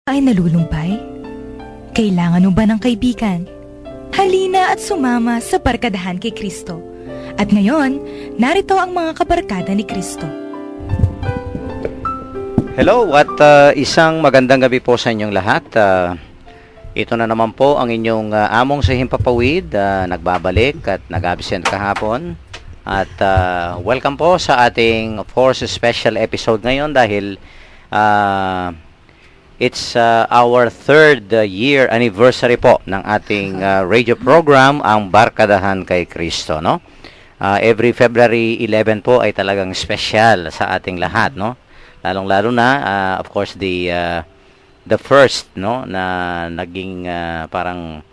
Ay nalulumbay? Kailangan mo ba ng kaibigan? Halina at sumama sa Barkadahan kay Kristo. At ngayon, narito ang mga kabarkada ni Kristo. Hello at isang magandang gabi po sa inyong lahat. Ito na naman po ang inyong among sa Himpapawid, nagbabalik at nag-absent kahapon. At welcome po sa ating, of course, special episode ngayon dahil it's our third year anniversary po ng ating radio program, ang Barkadahan kay Kristo, no? Every February 11 po ay talagang special sa ating lahat, no? Lalong-lalo na, of course, the first, no, na naging parang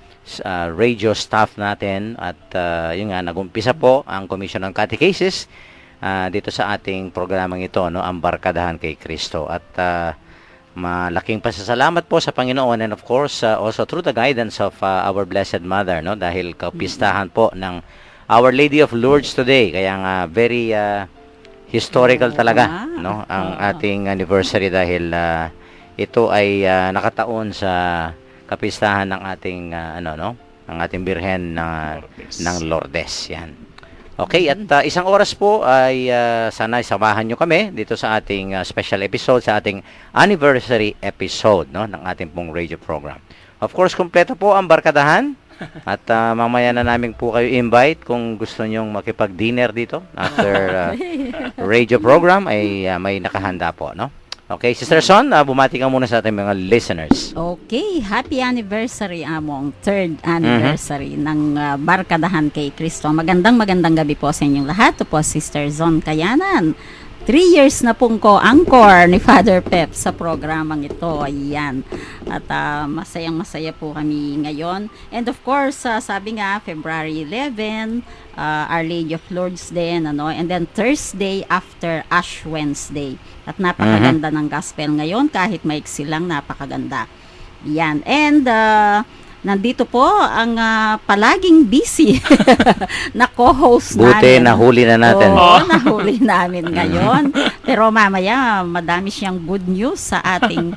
radio staff natin at yun nga, nag-umpisa po ang Commission on Catechesis dito sa ating programang ito, no, ang Barkadahan kay Kristo. At malaking pasasalamat po sa Panginoon and of course also through the guidance of our Blessed Mother, no, dahil kapistahan po ng Our Lady of Lourdes today. Kaya nga very historical talaga, no, ang ating anniversary dahil ito ay nakataon sa kapistahan ng ating ng ating Birhen ng Lourdes. Yan. Okay, at isang oras po ay sana samahan nyo kami dito sa ating special episode, sa ating anniversary episode, no, ng ating pong radio program. Of course, kumpleto po ang Barkadahan at mamaya na namin po kayo invite kung gusto nyong makipag-dinner dito after radio program ay may nakahanda po, no? Okay, Sister Son, bumati ka muna sa ating mga listeners. Okay, happy anniversary among third anniversary ng Barkadahan kay Kristo. Magandang gabi po sa inyong lahat. Ito po Sister Zon Kayanan. 3 years na pong ko anchor ni Father Pep sa programang ito. Ayan. At masayang-masaya po kami ngayon. And of course, sabi nga, February 11, Our Lady of Lourdes din, ano? And then Thursday after Ash Wednesday. At napakaganda ng gospel ngayon, kahit maiksi lang, napakaganda. Yan. And nandito po ang palaging busy na co-host namin. Buti, nahuli na natin. Oo, nahuli namin ngayon. Pero mamaya, madami siyang good news sa ating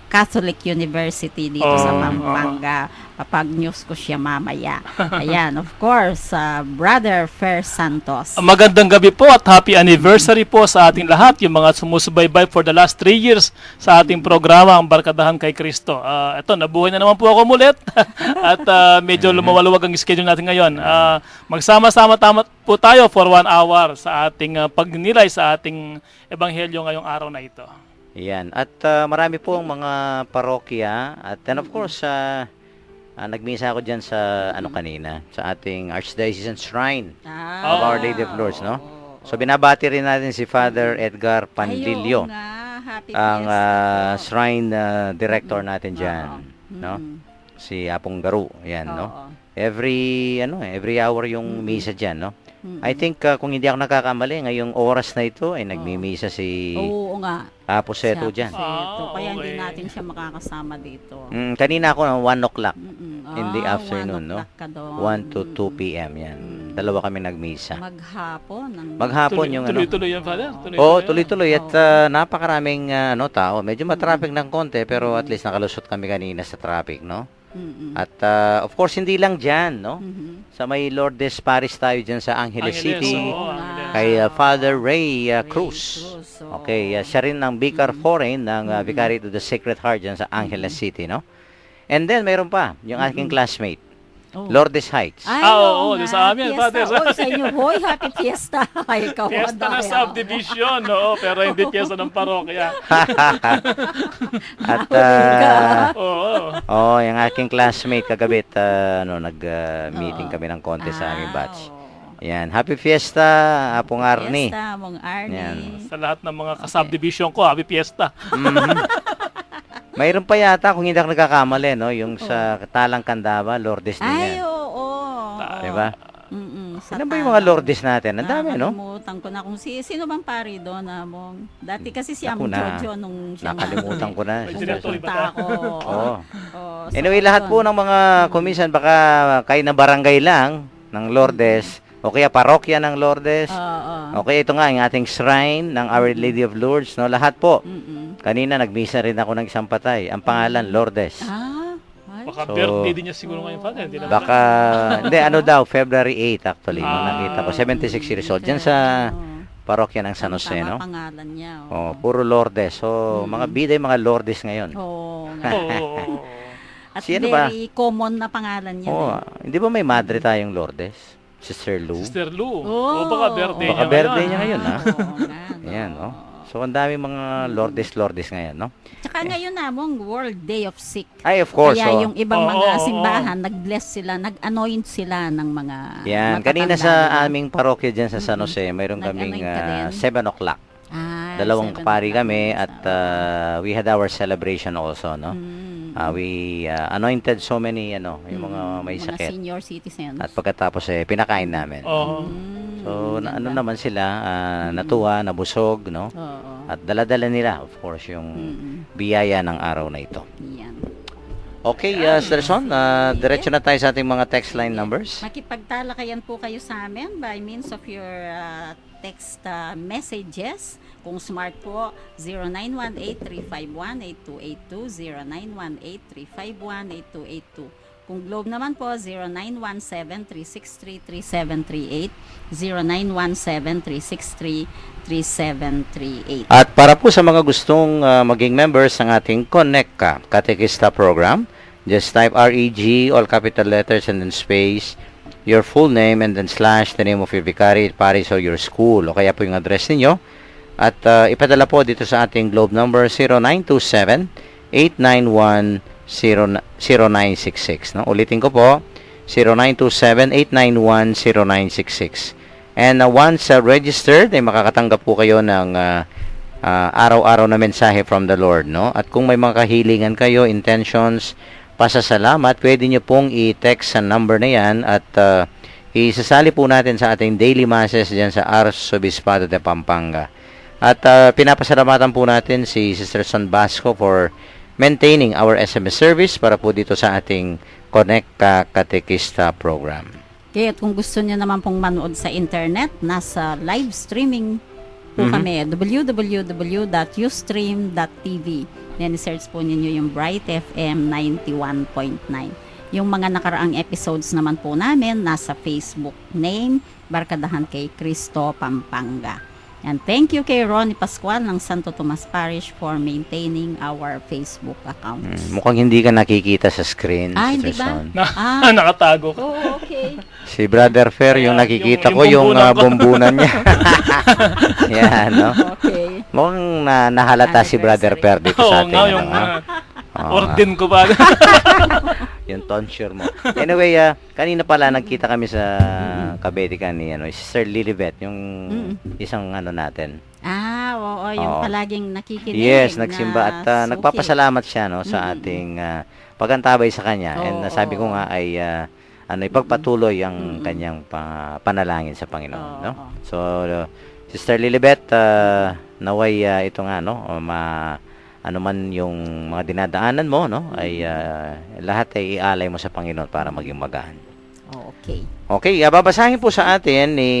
Catholic University dito sa Pampanga. Papag-news ko siya mamaya. Ayan, of course, Brother Fer Santos. Magandang gabi po at happy anniversary po sa ating lahat, yung mga sumusubaybay for the last 3 years sa ating programa, ang Barkadahan kay Kristo. Ito, nabuhay na naman po ako mulit at medyo lumawaluwag ang schedule natin ngayon. Magsama-sama po tayo for 1 hour sa ating pagnilay sa ating ebanghelyo ngayong araw na ito. Yan. At marami po ang mga parokya at then of course, nagmisa ako dyan sa kanina, sa ating Archdiocesan Shrine of Our Lady of Lourdes, no? So binabati rin natin si Father Edgar Panlilio, ang Shrine Director natin dyan, no? Si Apong Garu, yan, no? Every hour yung misa dyan, no? I think kung hindi ako nakakamali, ngayong oras na ito ay nagmimisa si Aposeto dyan. Kaya hindi natin siya makakasama dito. Kanina ako 1 o'clock in the afternoon, no? 1 to 2 p.m. yan. Dalawa kami nagmisa. Maghapon yung Tuloy-tuloy yan, Father? Tuloy-tuloy. At napakaraming tao. Medyo matraffic ng konti, pero at least nakalusot kami kanina sa traffic, no? At of course, hindi lang dyan, no? Sa may Lourdes Parish tayo dyan sa Angeles City, kay Father Ray Cruz. Okay, siya rin ang Vicar Foreign ng Vicary to the Sacred Heart dyan sa Angeles City, no? And then, mayroon pa, yung aking classmate, Lourdes Heights. Oo, sa amin, Father. Sa inyo, boy, happy fiesta. Fiesta na subdivision, no? Pero hindi fiesta ng parokya. At, yung aking classmate kagabi, nag-meeting kami ng konti sa aming batch. Yan, happy fiesta, Apong Arnie. Fiesta, Apong Arnie. Yan. Sa lahat ng mga kasubdivision ko, happy fiesta. Mayroon pa yata, kung hindi ako nagkakamali, no? Yung sa Talang Candaba, Lourdes din yan. Ay, oo. Diba? Ano ba yung mga Lourdes natin? Ang dami, no? Nakalimutan ko na kung sino bang pari doon, Among. Dati kasi si Among Jojo nung siya nakalimutan ko na. Pumunta ako. Anyway, lahat po ng mga komisyon, baka kayo na barangay lang ng Lourdes, O kaya parokya ng Lourdes. Oo. Okay, ito nga ang ating shrine ng Our Lady of Lourdes, no? Lahat po. Kanina nagmisa rin ako ng isang patay. Ang pangalan Lourdes. Ay. Baka So, birthday din niya siguro ngayon, Father. Hindi na Baka hindi ano daw February 8 actually nung Ah. nakita ko 76 years old diyan sa parokya ng San Jose, Tama no? pangalan niya. Oh, puro Lourdes. So, mga biday, mga Lourdes ngayon. Oo. nga. Oo. At Sino ba? very common na pangalan niya. Oh, hindi ba may madre tayong Lourdes? Sister Lou. Sister Lou. Oh, Baka birthday Baka niya birthday ngayon. niya ngayon, ha? Oo nga, no. Ayan, oh. So, ang dami mga Lourdes ngayon, no? Tsaka ngayon namong World Day of Sick. Ay, of course. Kaya oh. yung ibang Oo, mga oo, simbahan, nag-bless sila, nag-anoint sila ng mga Yan, kanina matatanda, di ba? sa aming parokya diyan sa San Jose, mayroon kaming Nag-anoint ka din? 7 o'clock. Ah, Dalawang 7 pari o'clock kami na at isa. we had our celebration also, no? We anointed so many yung mga may mga sakit. senior citizens. At pagkatapos pinakain namin. Oo. So ano naman sila, natuwa, nabusog, no? Oo. At dala-dala nila of course yung biyaya ng araw na ito. Yan. Okay, Sister Son, diretso na tayo sa ating mga text line numbers. Makipagtalakayan po kayo sa amin by means of your text messages. Kung smart po, 0918-351-8282, 0918-351-8282. Kung Globe naman po, 0917-363-3738, 0917-363-3738. At para po sa mga gustong maging members ng ating Connect Katekista program, just type REG, all capital letters and then space, your full name and then slash the name of your vicary, parish or your school o kaya po yung address ninyo. At ipadala po dito sa ating Globe number 0927-891-0966. No? Ulitin ko po, 0927-891-0966. And once registered, ay makakatanggap po kayo ng araw-araw na mensahe from the Lord. No? At kung may mga kahilingan kayo, intentions, pasasalamat, pwede nyo pong i-text sa number na yan at isasali po natin sa ating daily masses dyan sa Arzobispado de Pampanga. At pinapasalamatan po natin si Sister Son Basco for maintaining our SMS service para po dito sa ating Connect Katekista program. Okay, at kung gusto niyo naman pong manood sa internet, nasa live streaming po kami, www.ustream.tv. Then search po ninyo yung Bright FM 91.9. Yung mga nakaraang episodes naman po namin, nasa Facebook name, Barkadahan kay Cristo, Pampanga. And thank you kay Ronnie Pascual ng Santo Tomas Parish for maintaining our Facebook accounts. Mukhang hindi ka nakikita sa screen, Ah, Sister hindi ba? Son. Nakatago ka. Oh, okay. Si Brother Fer, yung Ayan, nakikita yung ko, yung bumbunan ko. bumbunan niya. Yan, no? Okay. Mukhang nahalata si Brother Fer dito sa Oo ating. nga, yung order ko pa. Yung tonsure mo. Anyway, kanina pala nagkita kami sa Kabetikan ni Sister Lilibet, yung isang natin. Oo, yung Oo. palaging nakikinig. Yes, nagsimba at suki. nagpapasalamat siya sa ating pagantabay sa kanya. And Oo, sabi ko oo. nga ay ipagpatuloy ang kanyang panalangin sa Panginoon, Oo, no? oo. So, Sister Lilibet, naway ito nga ano man yung mga dinadaanan mo, no? Ay lahat ay ialay mo sa Panginoon para maging magaan. Okay. Okay, babasahin po sa atin ni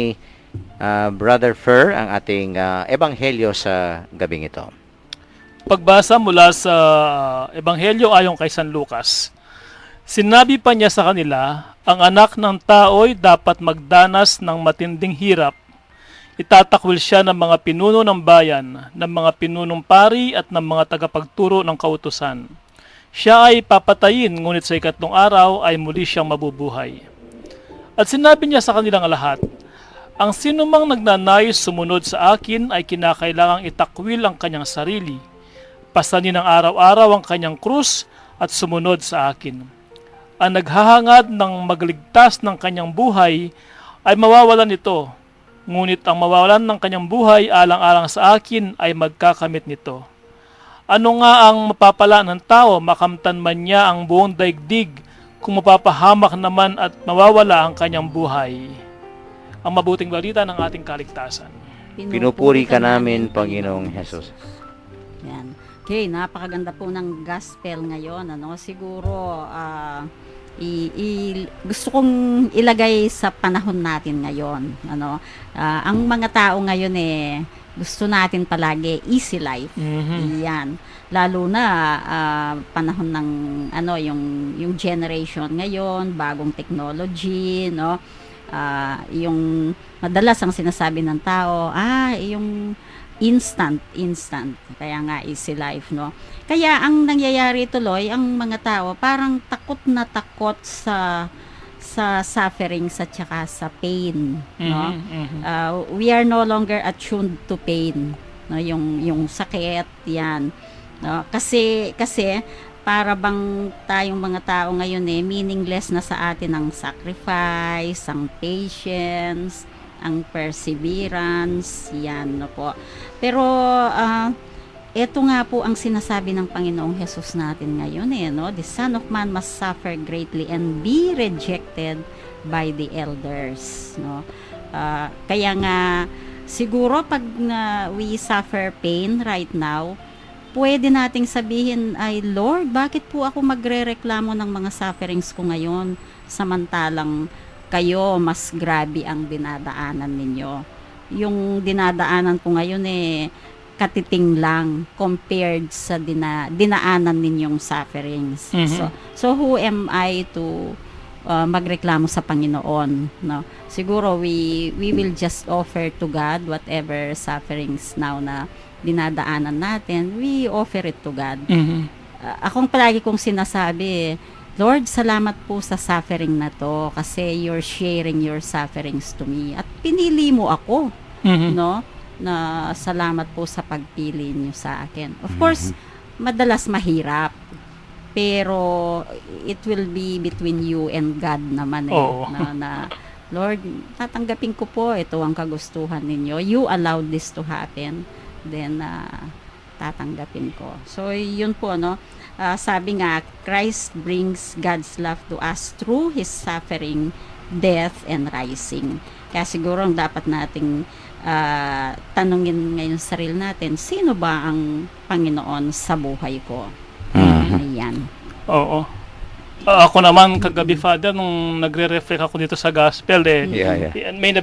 Brother Fer ang ating ebanghelyo sa gabing ito. Pagbasa mula sa Ebanghelyo ayon kay San Lucas. Sinabi pa niya sa kanila, ang anak ng tao'y dapat magdanas ng matinding hirap. Itatakwil siya ng mga pinuno ng bayan, ng mga pinunong pari at ng mga tagapagturo ng kautusan. Siya ay papatayin, ngunit sa ikatlong araw ay muli siyang mabubuhay. At sinabi niya sa kanilang lahat, ang sinumang nagnanais sumunod sa akin ay kinakailangang itakwil ang kanyang sarili, pasanin ng araw-araw ang kanyang krus at sumunod sa akin. Ang naghahangad ng magligtas ng kanyang buhay ay mawawalan ito, ngunit ang mawawalan ng kanyang buhay alang-alang sa akin ay magkakamit nito. Ano nga ang mapapala ng tao, makamtan man niya ang buong daigdig, kung mapapahamak naman at mawawala ang kanyang buhay. Ang mabuting balita ng ating kaligtasan. Pinupuri ka namin, Panginoong Hesus. Yan. Okay, napakaganda po ng gospel ngayon. Siguro, gusto kong ilagay sa panahon natin ngayon. Ang mga tao ngayon gusto natin palagi easy life. Yan. Lalo na panahon ng yung generation ngayon, bagong technology, no? Yung madalas ang sinasabi ng tao, yung instant. Kaya nga easy life, no? Kaya ang nangyayari tuloy, ang mga tao parang takot na takot sa sufferings at saka sa pain, no? We are no longer attuned to pain, no? Yung sakit, yan, no? Kasi para bang tayong mga tao ngayon meaningless na sa atin ang sacrifice, ang patience, ang perseverance, yan, no po. Pero ito nga po ang sinasabi ng Panginoong Hesus natin ngayon no? The Son of Man must suffer greatly and be rejected by the elders, no? Kaya nga siguro pag we suffer pain right now, pwede nating sabihin ay, Lord, bakit po ako magrereklamo ng mga sufferings ko ngayon samantalang kayo mas grabe ang dinadaanan ninyo. Yung dinadaanan ko ngayon katiting lang compared sa dinaanan ninyong sufferings. So who am I to magreklamo sa Panginoon, no? Siguro we will just offer to God whatever sufferings now na dinadaanan natin, we offer it to God. Akong palagi kong sinasabi, Lord, salamat po sa suffering na to kasi you're sharing your sufferings to me at pinili mo ako, no? Na salamat po sa pagpili niyo sa akin. Of course, madalas mahirap, pero it will be between you and God naman na Lord, tatanggapin ko po ito ang kagustuhan ninyo. You allowed this to happen, then tatanggapin ko. So yun po, no? Sabi nga, Christ brings God's love to us through His suffering, death, and rising. Kaya siguro ang dapat nating tanungin ngayon sa sarili natin, sino ba ang Panginoon sa buhay ko? Ayan. Oo. Ako naman kagabi, Father, nung nagre-reflect ako dito sa gospel, may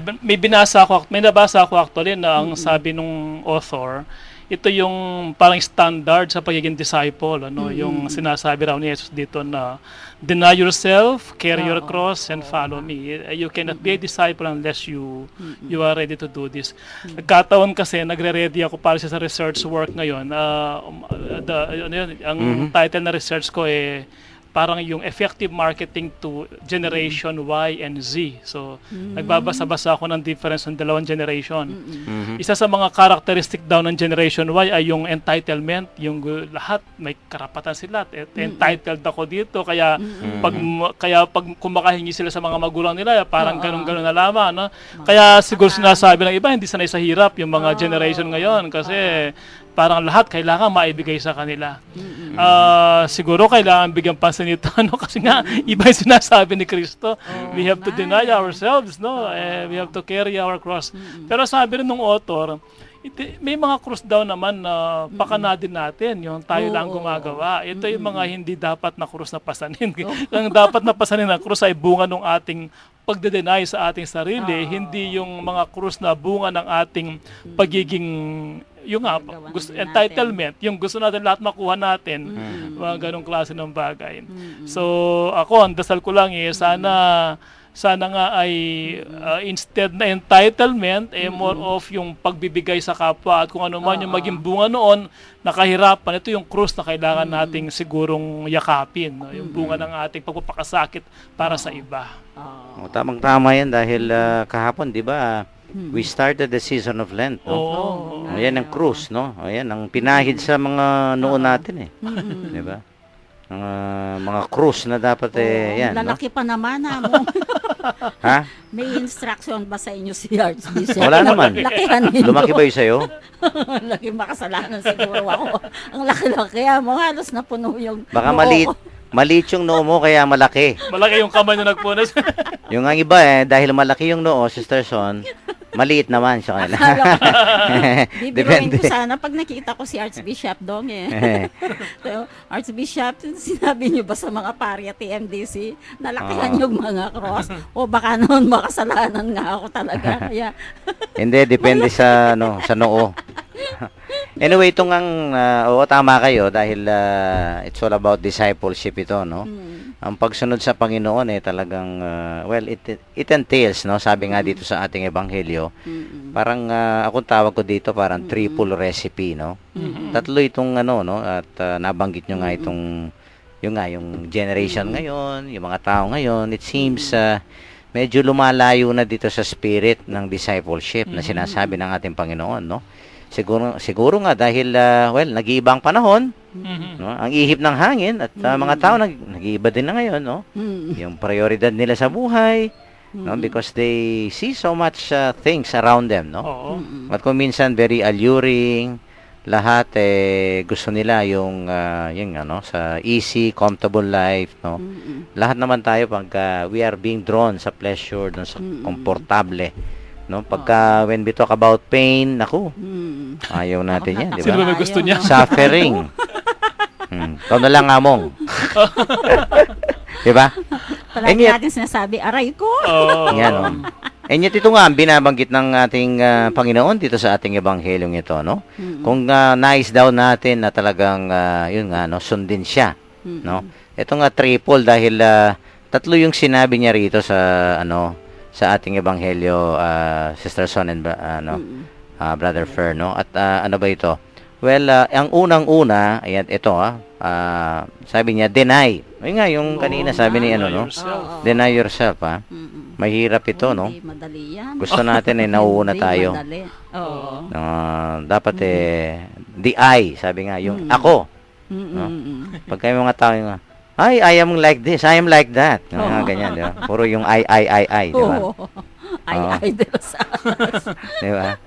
nabasa ako actually na ang sabi nung author, ito yung parang standard sa pagiging disciple, yung sinasabi raw ni Jesus dito na deny yourself, carry your cross, and follow me. You cannot be a disciple unless you are ready to do this. Nagkataon kasi, nagre-ready ako para sa research work ngayon. Ang title na research ko parang yung effective marketing to generation Y and Z. So, nagbabasa-basa ako ng difference ng dalawang generation. Isa sa mga characteristic daw ng generation Y ay yung entitlement, yung lahat may karapatan sila. Entitled ako dito, kaya pag kumakahingi sila sa mga magulang nila, parang ganun-ganun na lamang, no? Kaya siguro sinasabi ng iba, hindi sanay sa hirap yung mga generation ngayon kasi parang lahat kailangan maibigay sa kanila. Siguro kailangan bigyan pansin nito, kasi nga iba yung sinasabi ni Kristo. We have to deny ourselves, no? We have to carry our cross. Pero sabi rin ng author, may mga cross daw naman na pakana din natin, yung tayo lang gumagawa. Ito yung mga hindi dapat na cross na pasanin. Ang dapat na pasanin na cross ay bunga ng ating pagde-deny sa ating sarili, hindi yung mga krus na bunga ng ating pagiging entitlement, yung gusto natin lahat makuha natin, mga ganong klase ng bagay. So ako, ang dasal ko lang sana nga ay instead na entitlement, more of yung pagbibigay sa kapwa at kung ano man yung maging bunga noon, nakahirapan. Ito yung krus na kailangan nating sigurong yakapin, no? Yung bunga ng ating pagpapakasakit para sa iba. Tamang-tama yan dahil kahapon, di ba, we started the season of Lent, no? Ayan ang krus, no? Ayan ang pinahid sa mga noon natin, di ba? Mga krus na dapat yan, lalaki no? pa naman mo. Ha? May instruction ba sa inyo si Archbishop? Wala naman. Lakihan ninyo. Lumaki ba yung sa'yo? Laki makasalanan siguro ako. Ang laki-laki mo, halos napuno yung Baka noo. maliit yung noo mo kaya malaki. Malaki yung kamay na nagpunas. Yung ang iba dahil malaki yung noo, Sister Son, Maliit naman sa kanila. Bibiruin ko sana pag nakita ko si Archbishop Dong So, Archbishop, sinabi niyo ba sa mga pari at TMDC, nalakihan yung mga cross? O baka noon makasalanan nga ako talaga. Kaya, Hindi, depende sa sa noo. Anyway, itong oo, tama kayo dahil it's all about discipleship ito, no? Ang pagsunod sa Panginoon talagang well, it entails, no? Sabi nga dito sa ating ebanghelyo, parang akong tawag ko dito parang triple recipe, no? Tatlo itong no, at nabanggit nyo nga itong yung generation ngayon, yung mga tao ngayon, it seems medyo lumalayo na dito sa spirit ng discipleship na sinasabi ng ating Panginoon, no? Siguro nga dahil well, nag-iiba ang panahon, no? Ang ihip ng hangin at mga tao nag-iiba din na ngayon, no? Yung prioridad nila sa buhay, no? Because they see so much things around them, no? Oo. At kung minsan very alluring, lahat gusto nila yung sa easy, comfortable life, no? Lahat naman tayo pag we are being drawn sa pleasure, dun sa komportable, no? Pagka when we talk about pain, naku, ayaw natin yan, di Sino ba? ba gusto niya? Suffering. Ikaw na lang, among. Di ba? palagi And yet- natin sinasabi, aray ko. Oo. Yan, no? And yet, ito nga, ang binabanggit ng ating Panginoon dito sa ating ebanghelyong ito, no? Kung nais daw natin na talagang, yun nga, no, sundin siya, no? Ito nga, triple dahil tatlo yung sinabi niya rito sa, sa ating ebanghelyo, Sister Son and, Brother Fer, no? At ano ba ito? Well, ang unang-una, ayan, ito, sabi niya, deny. Ayun nga, yung kanina sabi ni, no? Yourself. Deny yourself, Mahirap ito, no? Hindi madali yan. Gusto natin nauuna Hindi tayo. madali. Oo. Dapat the I, sabi nga, yung ako. Pagka yung mga tao yung, I am like this, I am like that. Mga ganyan, di ba? Puro yung I, di ba? Oo. Ay, de los alas. Di ba?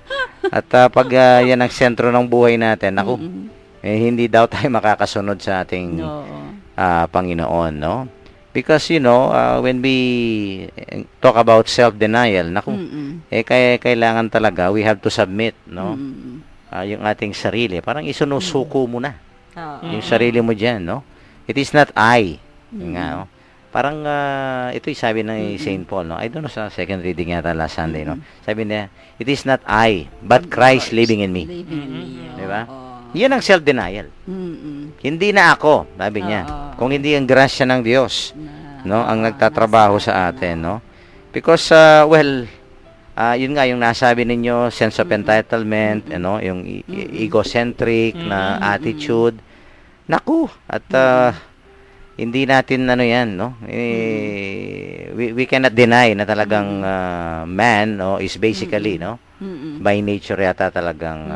At pag yan ang sentro ng buhay natin, ako, hindi daw tayo makakasunod sa ating Oo. Panginoon, no? Because, when we talk about self-denial, naku, kailangan talaga, we have to submit, no? Yung ating sarili. Parang isunusuko mo na. Oo. Yung sarili mo dyan, no? It is not I. Yun nga, no? Parang, ito yung sabi ng St. Paul, no? I don't know, sa second reading yata last Sunday, no? Sabi niya, it is not I, but Christ living in me. Living in me. Di ba? Oo. Yan ang self-denial. Hindi na ako, sabi niya. Kung hindi ang grasya ng Diyos, no, ang nagtatrabaho sa atin, no? Because well, yun nga yung nasabi ninyo, sense of entitlement, yung egocentric na attitude. Naku, at hindi natin yan, no? We cannot deny na talagang man, no, is basically, no, by nature yata talagang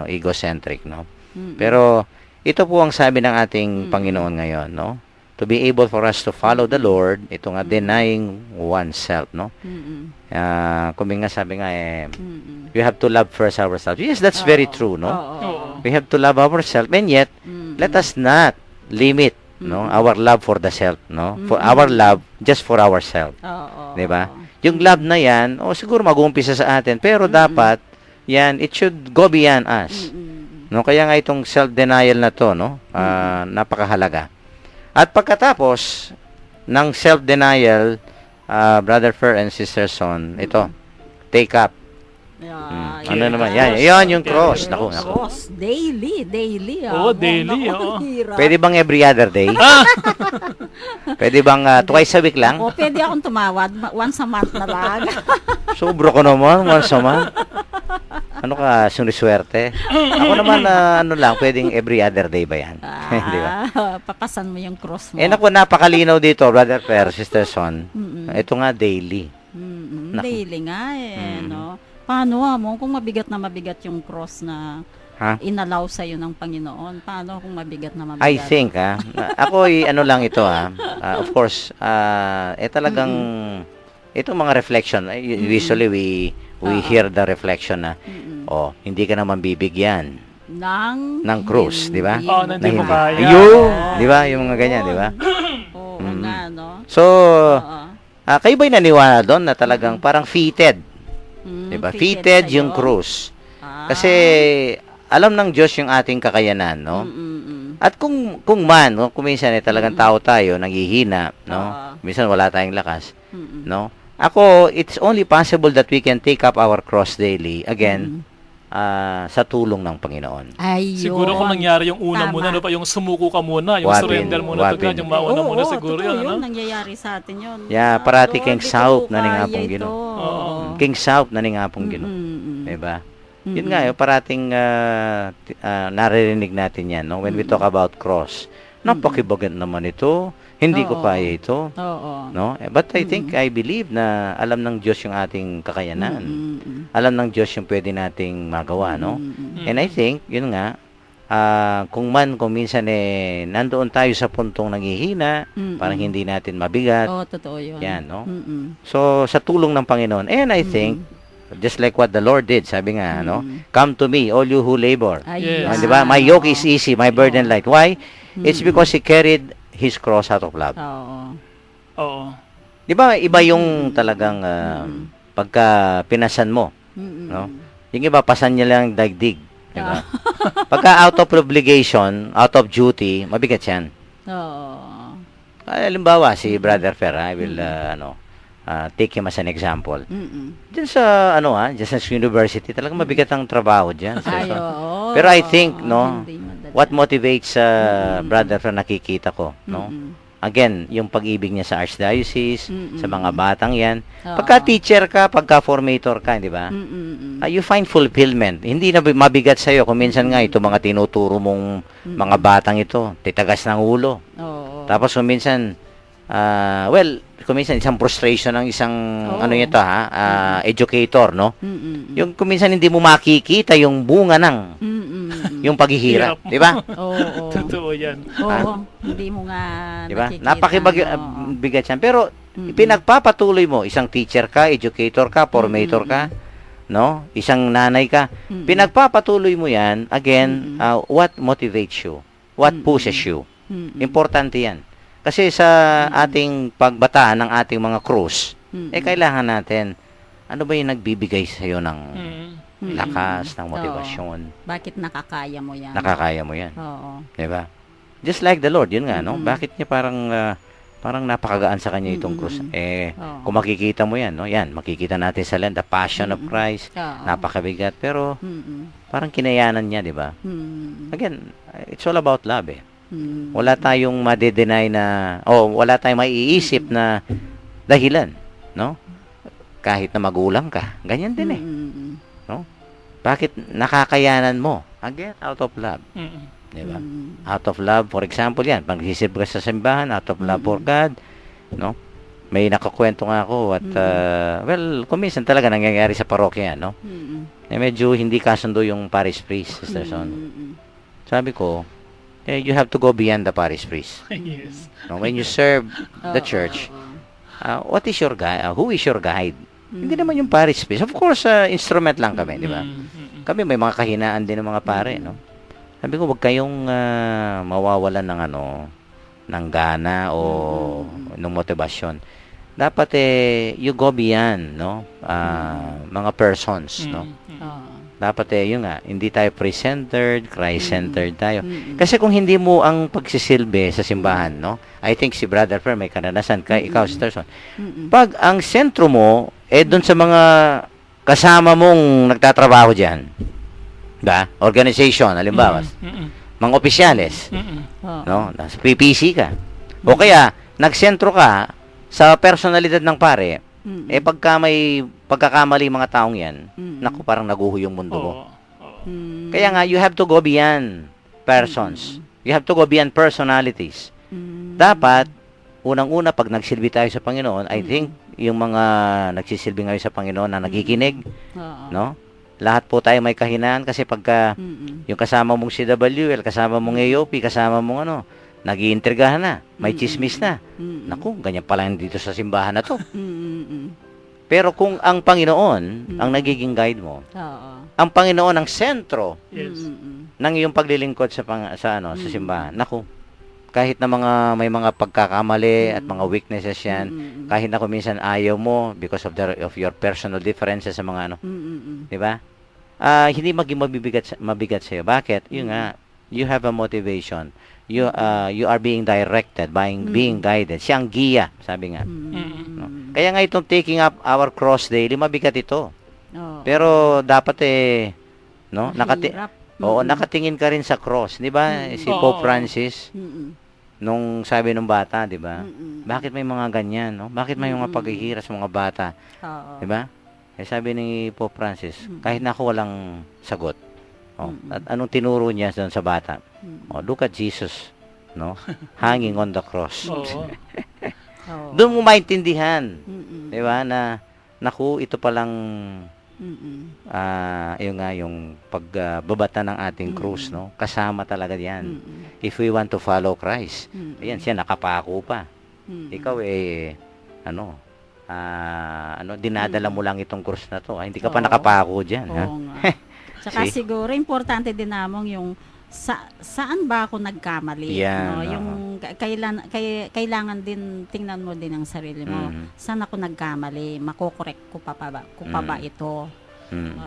egocentric, no? Pero ito po ang sabi ng ating Panginoon ngayon, no? To be able for us to follow the Lord, ito nga, denying oneself, no? Kung nga sabi nga, we have to love first ourselves. Yes, that's very true, no? We have to love ourselves, and yet, let us not limit, no, our love for the self, no? For our love, just for ourselves. Oo. Di ba? Yung love na yan, siguro mag-uumpisa sa atin, pero dapat, yan, it should go beyond us. No, kaya nga itong self-denial na to, no, napakahalaga. At pagkatapos ng self-denial, Brother Fer and Sister Son, ito, take up. Ano naman? Yan yung cross. Naku. Cross. Daily. Oo, daily, oo. Pwede bang every other day? Pwede bang twice a week lang? O, pwede akong tumawad. Once a month na lang. Sobra ko naman, once a month. Ano ka, suniswerte? Ako naman, lang, pwedeng every other day ba yan? Di ba? Papasan mo yung cross mo. Naku, napakalinaw dito, Brother Per, Sister Son. Ito nga, daily. Naku. Daily nga no? Paano mo kung mabigat yung cross na inalaw sa'yo ng Panginoon? Paano kung mabigat na mabigat? I think, ako, lang ito, of course, talagang, itong mga reflection, usually we hear the reflection na, hindi ka naman bibigyan ng krus, di ba? Na hindi mo kaya. Di ba? Yung mga ganyan, di ba? Oo nga, no? So, kayo ba'y naniwala doon na talagang parang fitted Diba? Fitted Fitted yung sa'yo. krus. Ah. Kasi alam ng Diyos yung ating kakayanan, no? Mm-mm. At kung man, no, kung minsan talagang tao tayo, naghihina, no? Oo. Minsan wala tayong lakas, Mm-mm. no? Ako, it's only possible that we can take up our cross daily again sa tulong ng Panginoon. Ayun. Siguro kung nangyari yung una Tama. muna, no, pa yung sumuko ka muna, yung Wabin, surrender muna to God, wabin. yung mauna Oo, muna siguro totoo yun, ano? nangyayari sa atin yun. Yeah, parati Lord, King di ko South na nga kaya pong ito. Ginoo. Oo. King South na nga pong Ginoo. Mm-mm. Diba? Yun nga, parating naririnig natin yan, no? When we talk about cross. Napakibagat naman ito. Hindi ko Oo. kaya ito. Oo. No? But I believe na alam ng Diyos yung ating kakayanan. Mm-mm. Alam ng Diyos yung pwede nating magawa, no? Mm-mm. And I think, yun nga, kung minsan nandoon tayo sa puntong nanghihina, Mm-mm. parang hindi natin mabigat. Oo, totoo yun. Yan, no? Mm-mm. So, sa tulong ng Panginoon, and I think, just like what the Lord did, sabi nga, no? Come to me, all you who labor. Ayan. Yes. Di ba? My yoke is easy, my burden light. Why? It's because He carried His cross out of love. Oo. Oo. Di ba? Iba yung talagang pagka pinasan mo, Mm-mm. no? Yung iba, pasan niya lang daigdig. Di ba? Pagka out of obligation, out of duty, mabigat yan. Oo. Halimbawa, si Brother Fer, I will, take him as an example. Mm-mm. Diyan sa, diyan sa university, talagang mabigat ang trabaho diyan. Ay, oo. Pero I think, no, Hindi madali. what motivates Brother Fer nakikita ko, no? Mm-mm. Again, yung pag-ibig niya sa archdiocese, sa mga batang yan. Oo. Pagka teacher ka, pagka formator ka, di ba? Mm-mm. You find fulfillment. Hindi na mabigat sa'yo. Kung minsan nga, ito mga tinuturo mong mga batang ito, titagas ng ulo. Oo. Tapos kung minsan, kung minsan isang frustration ng isang, educator, no? Mm-mm. Yung kung minsan hindi mo makikita yung bunga ng, Mm-mm. yung paghihirap. Hirap. Di ba? Oo. Totoo yan. Oo. Hindi mo nga Di ba? nakikita. Napakibigat yan. Pero, pinagpapatuloy mo, isang teacher ka, educator ka, formator ka, no? Isang nanay ka. Pinagpapatuloy mo yan, again, what motivates you? What pushes you? Importante yan. Kasi sa ating pagbataan ng ating mga krus, kailangan natin, ano ba yung nagbibigay sa iyo ng lakas, ng motivasyon? Bakit nakakaya mo yan? Nakakaya mo yan. Oo. Di ba? Just like the Lord, yun nga, no? Bakit niya parang napakagaan sa kanya itong krus? Oo. Kung makikita mo yan, no? Yan, makikita natin sa land, the passion of Christ, Oo. napakabigat, pero Mm-mm. parang kinayanan niya, di ba? Mm-mm. Again, it's all about love, eh. Mm-mm. Wala tayong made-deny na, wala tayong maiisip na dahilan, no? Kahit na magulang ka, ganyan din, eh. Mm-mm. No? Bakit nakakayanan mo? Again, out of love. Di ba? Out of love, for example, yan, pag ka sa simbahan, out of love for God, no? May nakakwento nga ako at, kung minsan talaga nangyayari sa parokya, no? Mm-mm. Medyo hindi kasundo yung parish priest, Sister Son. Mm-mm. Sabi ko, you have to go beyond the parish priest. Yes. No? When you serve the church, what is your guide? Who is your guide? Hindi naman yung parish priest. Of course, instrument lang kami, di ba? Kami may mga kahinaan din ng mga pare, no? Sabi ko, wag kayong mawawalan ng ng gana o ng motivasyon. Dapat you go beyond, no? Mga persons, no? Oo. Dapat yun nga, hindi tayo pre-centered, Christ-centered tayo. Kasi kung hindi mo ang pagsisilbi sa simbahan, no? I think si Brother Fer may karanasan, ikaw, Sister Son. Pag ang sentro mo, doon sa mga kasama mong nagtatrabaho dyan, ba? Organization, halimbawa, mga opisyales, no? Nasa PPC ka. O kaya, nagsentro ka sa personalidad ng pare, pagka may pagkakamali mga taong yan, naku, parang naguho yung mundo mo. Kaya nga, you have to go beyond persons. You have to go beyond personalities. Dapat, unang-una, pag nagsilbi tayo sa Panginoon, I think, yung mga nagsisilbi ngayon sa Panginoon na nagikinig, Oo. no? Lahat po tayo may kahinaan kasi pagka yung kasama mong CWL, kasama mong AOP, kasama mong nag-iintrigahan na, may chismis na. Naku, ganyan pala yung dito sa simbahan na to. Pero kung ang Panginoon ang nagiging guide mo, Oo. ang Panginoon ang sentro Yes. ng iyong paglilingkod sa simbahan, naku, kahit na may mga pagkakamali at mga weaknesses yan, kahit na kung minsan ayaw mo because of your personal differences sa mga ano, 'di ba? Hindi maging mabigat sa iyo. Bakit? Yun nga, you have a motivation. You are being directed, being guided. Siya ang giya, sabi nga. No? Kaya nga itong taking up our cross daily, mabigat ito. Oo. Pero dapat no, Mahirap. nakatingin ka rin sa cross, 'di ba? Si Pope Francis nung sabi ng bata, 'di ba? Bakit may mga ganyan, no? Bakit may mga paghihirap sa mga bata, Oo. 'di ba? Sabi ni Pope Francis, kahit na ako walang sagot. At anong tinuro niya doon sa bata? Look at Jesus, no? Hanging on the cross. Oo. Oo. Doon mo maintindihan, Mm-mm. 'di ba, na naku, ito palang Mm-mm. yun nga yung pagbabata ng ating krus, no? Kasama talaga 'yan. If we want to follow Christ. Ayan, siya nakapako pa. Ikaw dinadala mo lang itong krus na to. Hindi ka pa Oo. nakapako diyan, ha? Oo nga. Tsaka See? siguro importante din namang yung saan ba ako nagkamali, Yan, no? oo. Yung kailangan din tingnan mo din ang sarili mo. Saan ako nagkamali? Makokorek ko pa ba ito?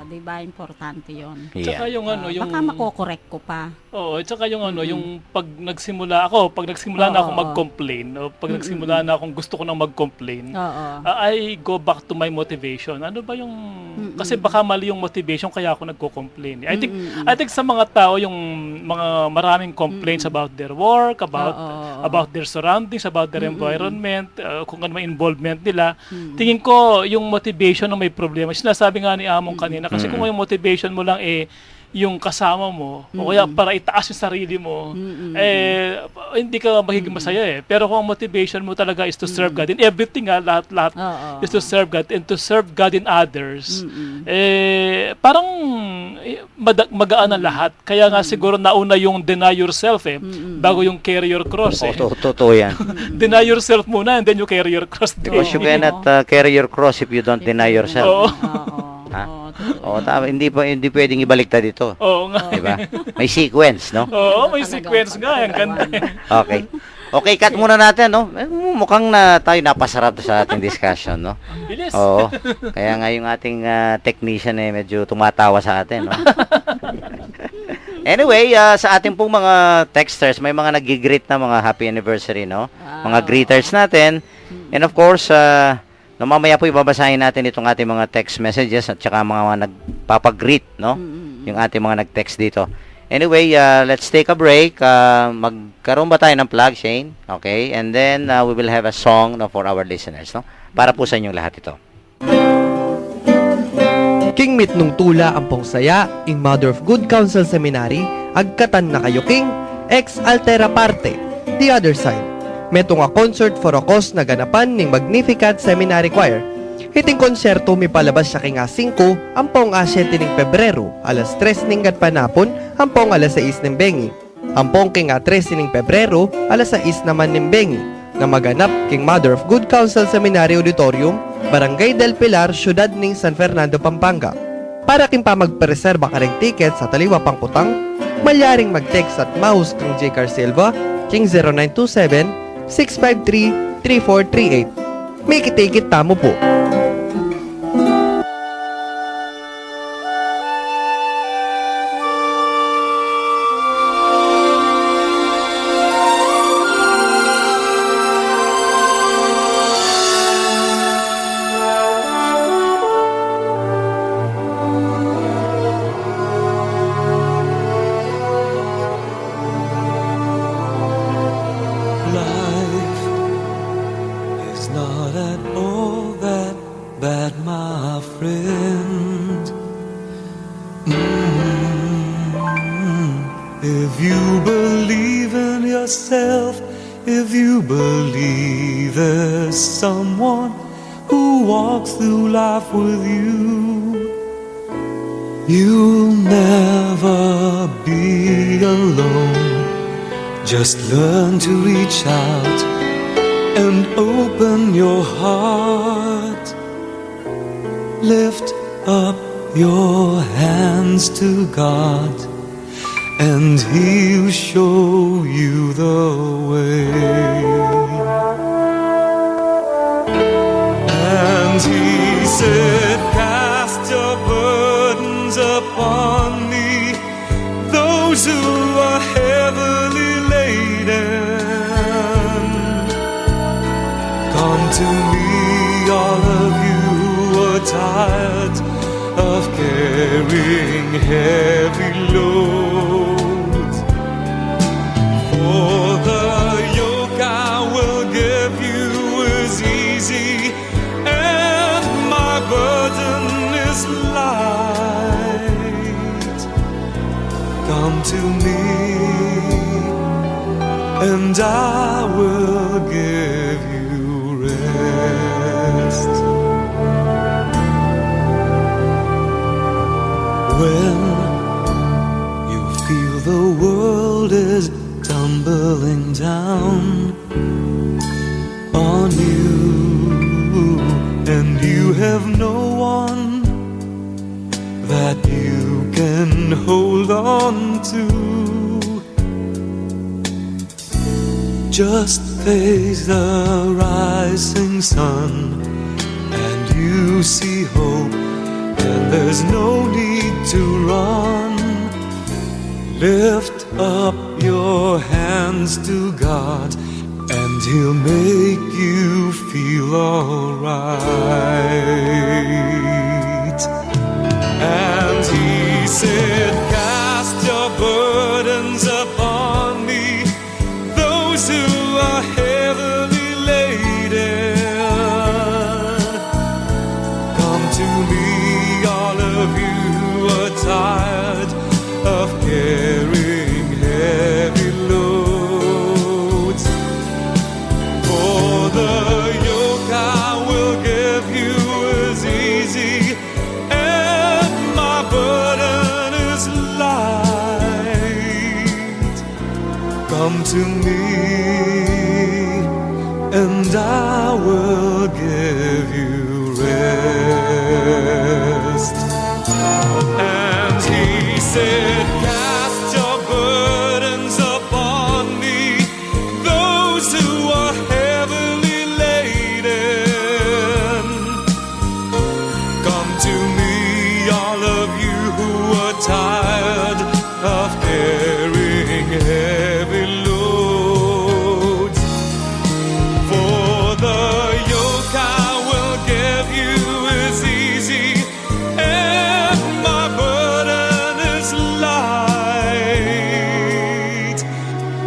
Di ba importante 'yon? Tsaka yung Baka makokorek ko pa. Oo, tsaka yung yung pag nagsimula na akong mag-complain, o pag nagsimula na akong gusto ko nang mag-complain, Oo. I go back to my motivation. Ano ba yung kasi baka mali yung motivation kaya ako nagko-complain. I think sa mga tao yung mga maraming complaints about their work, about their surroundings, about their environment, kung ano may involvement nila. Tingin ko yung motivation na may problema. Sinasabi nga ni Among kanina kasi kung yung motivation mo lang yung kasama mo o kaya para itaas yung sarili mo, hindi ka magiging masaya pero kung ang motivation mo talaga is to serve God in everything, lahat is to serve God and to serve God in others, parang magaan ang lahat. Kaya nga siguro nauna yung deny yourself bago yung carry your cross. Totoo yan. Deny yourself muna and then you carry your cross. Because you cannot carry your cross if you don't deny yourself. Hindi pwedeng ibaliktad dito. Oo nga. Diba? May sequence, no? Oo, may sequence nga. Ang ganda. Okay, cut muna natin, no? Mukhang tayo napasarap sa ating discussion, no? Bilis. Oo. Kaya nga yung ating technician medyo tumatawa sa atin, no? Anyway, sa ating pong mga texters, may mga nag-greet na mga happy anniversary, no? Mga greeters natin. And of course, mamaya po ibabasahin natin itong ating mga text messages at saka mga nagpapag-greet, no? Yung ating mga nag-text dito. Anyway, let's take a break. Magkaroon ba tayo ng plug, Shane? Okay? And then, we will have a song for our listeners, no? Para po sa inyong lahat ito. King mit nung tula ampong saya, ing Mother of Good Counsel Seminary, agkatan na kayo king, ex altera parte, the other side. Metong a concert for a cause na ganapan ning Magnificat Seminary Choir. Hiting konserto mi palabas siya king 5, ampong 7 ning Pebrero, alas 3 ning panapon, ampong alas 6 ning bengi. Ampong king 3 ning Pebrero, alas 6 naman ning bengi, na maganap king Mother of Good Counsel Seminary Auditorium, Barangay del Pilar, Syudad ning San Fernando, Pampanga. Para king pa magpreserba ka ring ticket sa taliwa pangkutang, malyaring mag-text at mouse kang J. Car Silva, king 0927 653-3438. May kitikit tamo po. If you believe in yourself, if you believe there's someone who walks through life with you, you'll never be alone. Just learn to reach out and open your heart. Lift up your hands to God and He'll show you the way. And He said, cast your burdens upon me, those who are heavily laden. Come to me, all of you who are tired of carrying heavy loads. For the yoke I will give you is easy, and my burden is light. Come to me, and I will give you rest. When you feel the world is tumbling down on you, and you have no one that you can hold on to, just face the rising sun and you see hope, and there's no need to run. Lift up your hands to God, and He'll make you feel alright. And He said, cast your burdens upon me, those who are heavily laden. Come to me, all of you who are tired of carrying heavy loads. For the yoke I will give you is easy, and my burden is light. Come to me, and I will give you rest. And He said, cast your burdens upon me, those who are heavily laden. Come to me, all of you who are tired of carrying heavy loads. For the yoke I will give you is easy, and my burden is light.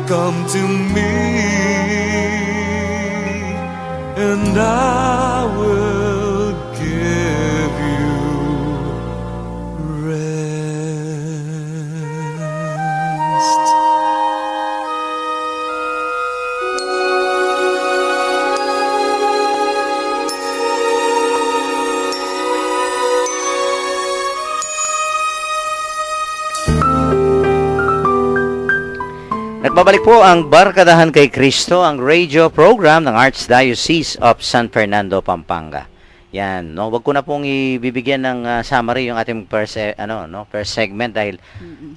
Come to me, and I will give you rest. Nagbabalik po ang Barkadahan kay Kristo, ang radio program ng Archdiocese of San Fernando, Pampanga. Yan, no, wag ko na pong ibibigyan ng summary yung ating per segment dahil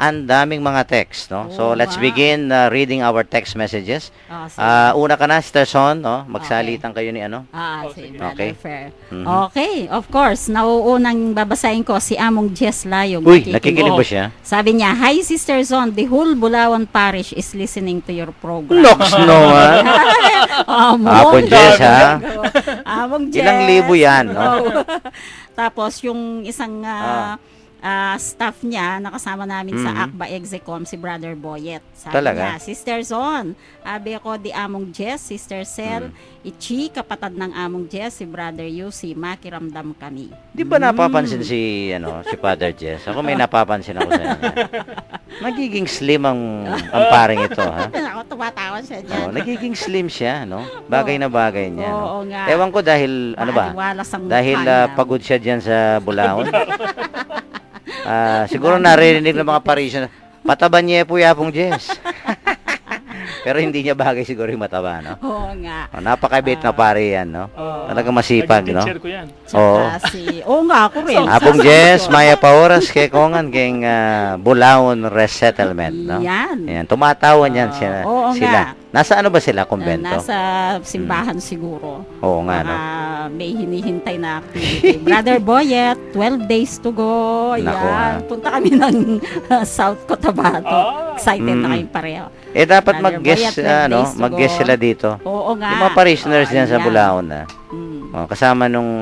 ang daming mga text, no. So Oh, let's wow. begin reading our text messages. Oh, sige. Una ka na, Sister Son, no, magsalitan kayo ni ano. Si sige. Brother Okay. Fair. Mhm. Okay, of course. Nauunang babasahin ko si Among Jess Layong. Uy, nakikinig ba siya? Sabi niya, "Hi Sister Zon, the whole Bulawan Parish is listening to your program." Loks naman. Among Jess, ha? Among Jess. Ilang libo yan, no? Oo. Tapos yung isang staff niya, nakasama namin sa Akba Execom, si Brother Boyet. Sabi Talaga? niya, Sister Zon, abi ko di Among Jess, Sister Sel, Ichi, kapatad ng Among Jess, si Brother Yusi, makiramdam kami. Di ba napapansin si Father Jess? Ako may napapansin ako sa kanya. Nagiging slim ang paring ito, ha? Ako, tumatawa siya dyan. Oh, nagiging slim siya, no? Bagay na bagay niya, no? Oo nga. Ewan ko dahil, ano ba? Maaliwalas ang Dahil mukha niya. pagod siya diyan sa Bulaon. Siguro narinig ng mga parishioners, pataban niya po yapong Jess. Pero hindi niya bagay siguro yung mataba, no? Oo nga. Napakabait na pare yan, no? Talagang masipag, no? Nag-teacher ko yan. Oo. Oo nga, ako rin. Apong Jess, Maya Paoras, kay Kongan, kay Bulaon Resettlement, no? Yan. Ayan, tumatawan yan sila. Oo sila. nga. Nasa ano ba sila, kumbento? Nasa simbahan siguro. Oo nga, no? May hinihintay na activity. Brother Boyet, 12 days to go. Naku, Yan. Punta kami ng South Cotabato. Excited na kayong pareho. Dapat Brother mag-guest, Boyet, 12 days to mag-guest go. sila dito. Oo nga. Yung mga parishioners diyan sa Ayan. Bulaon, na. Mm. Kasama nung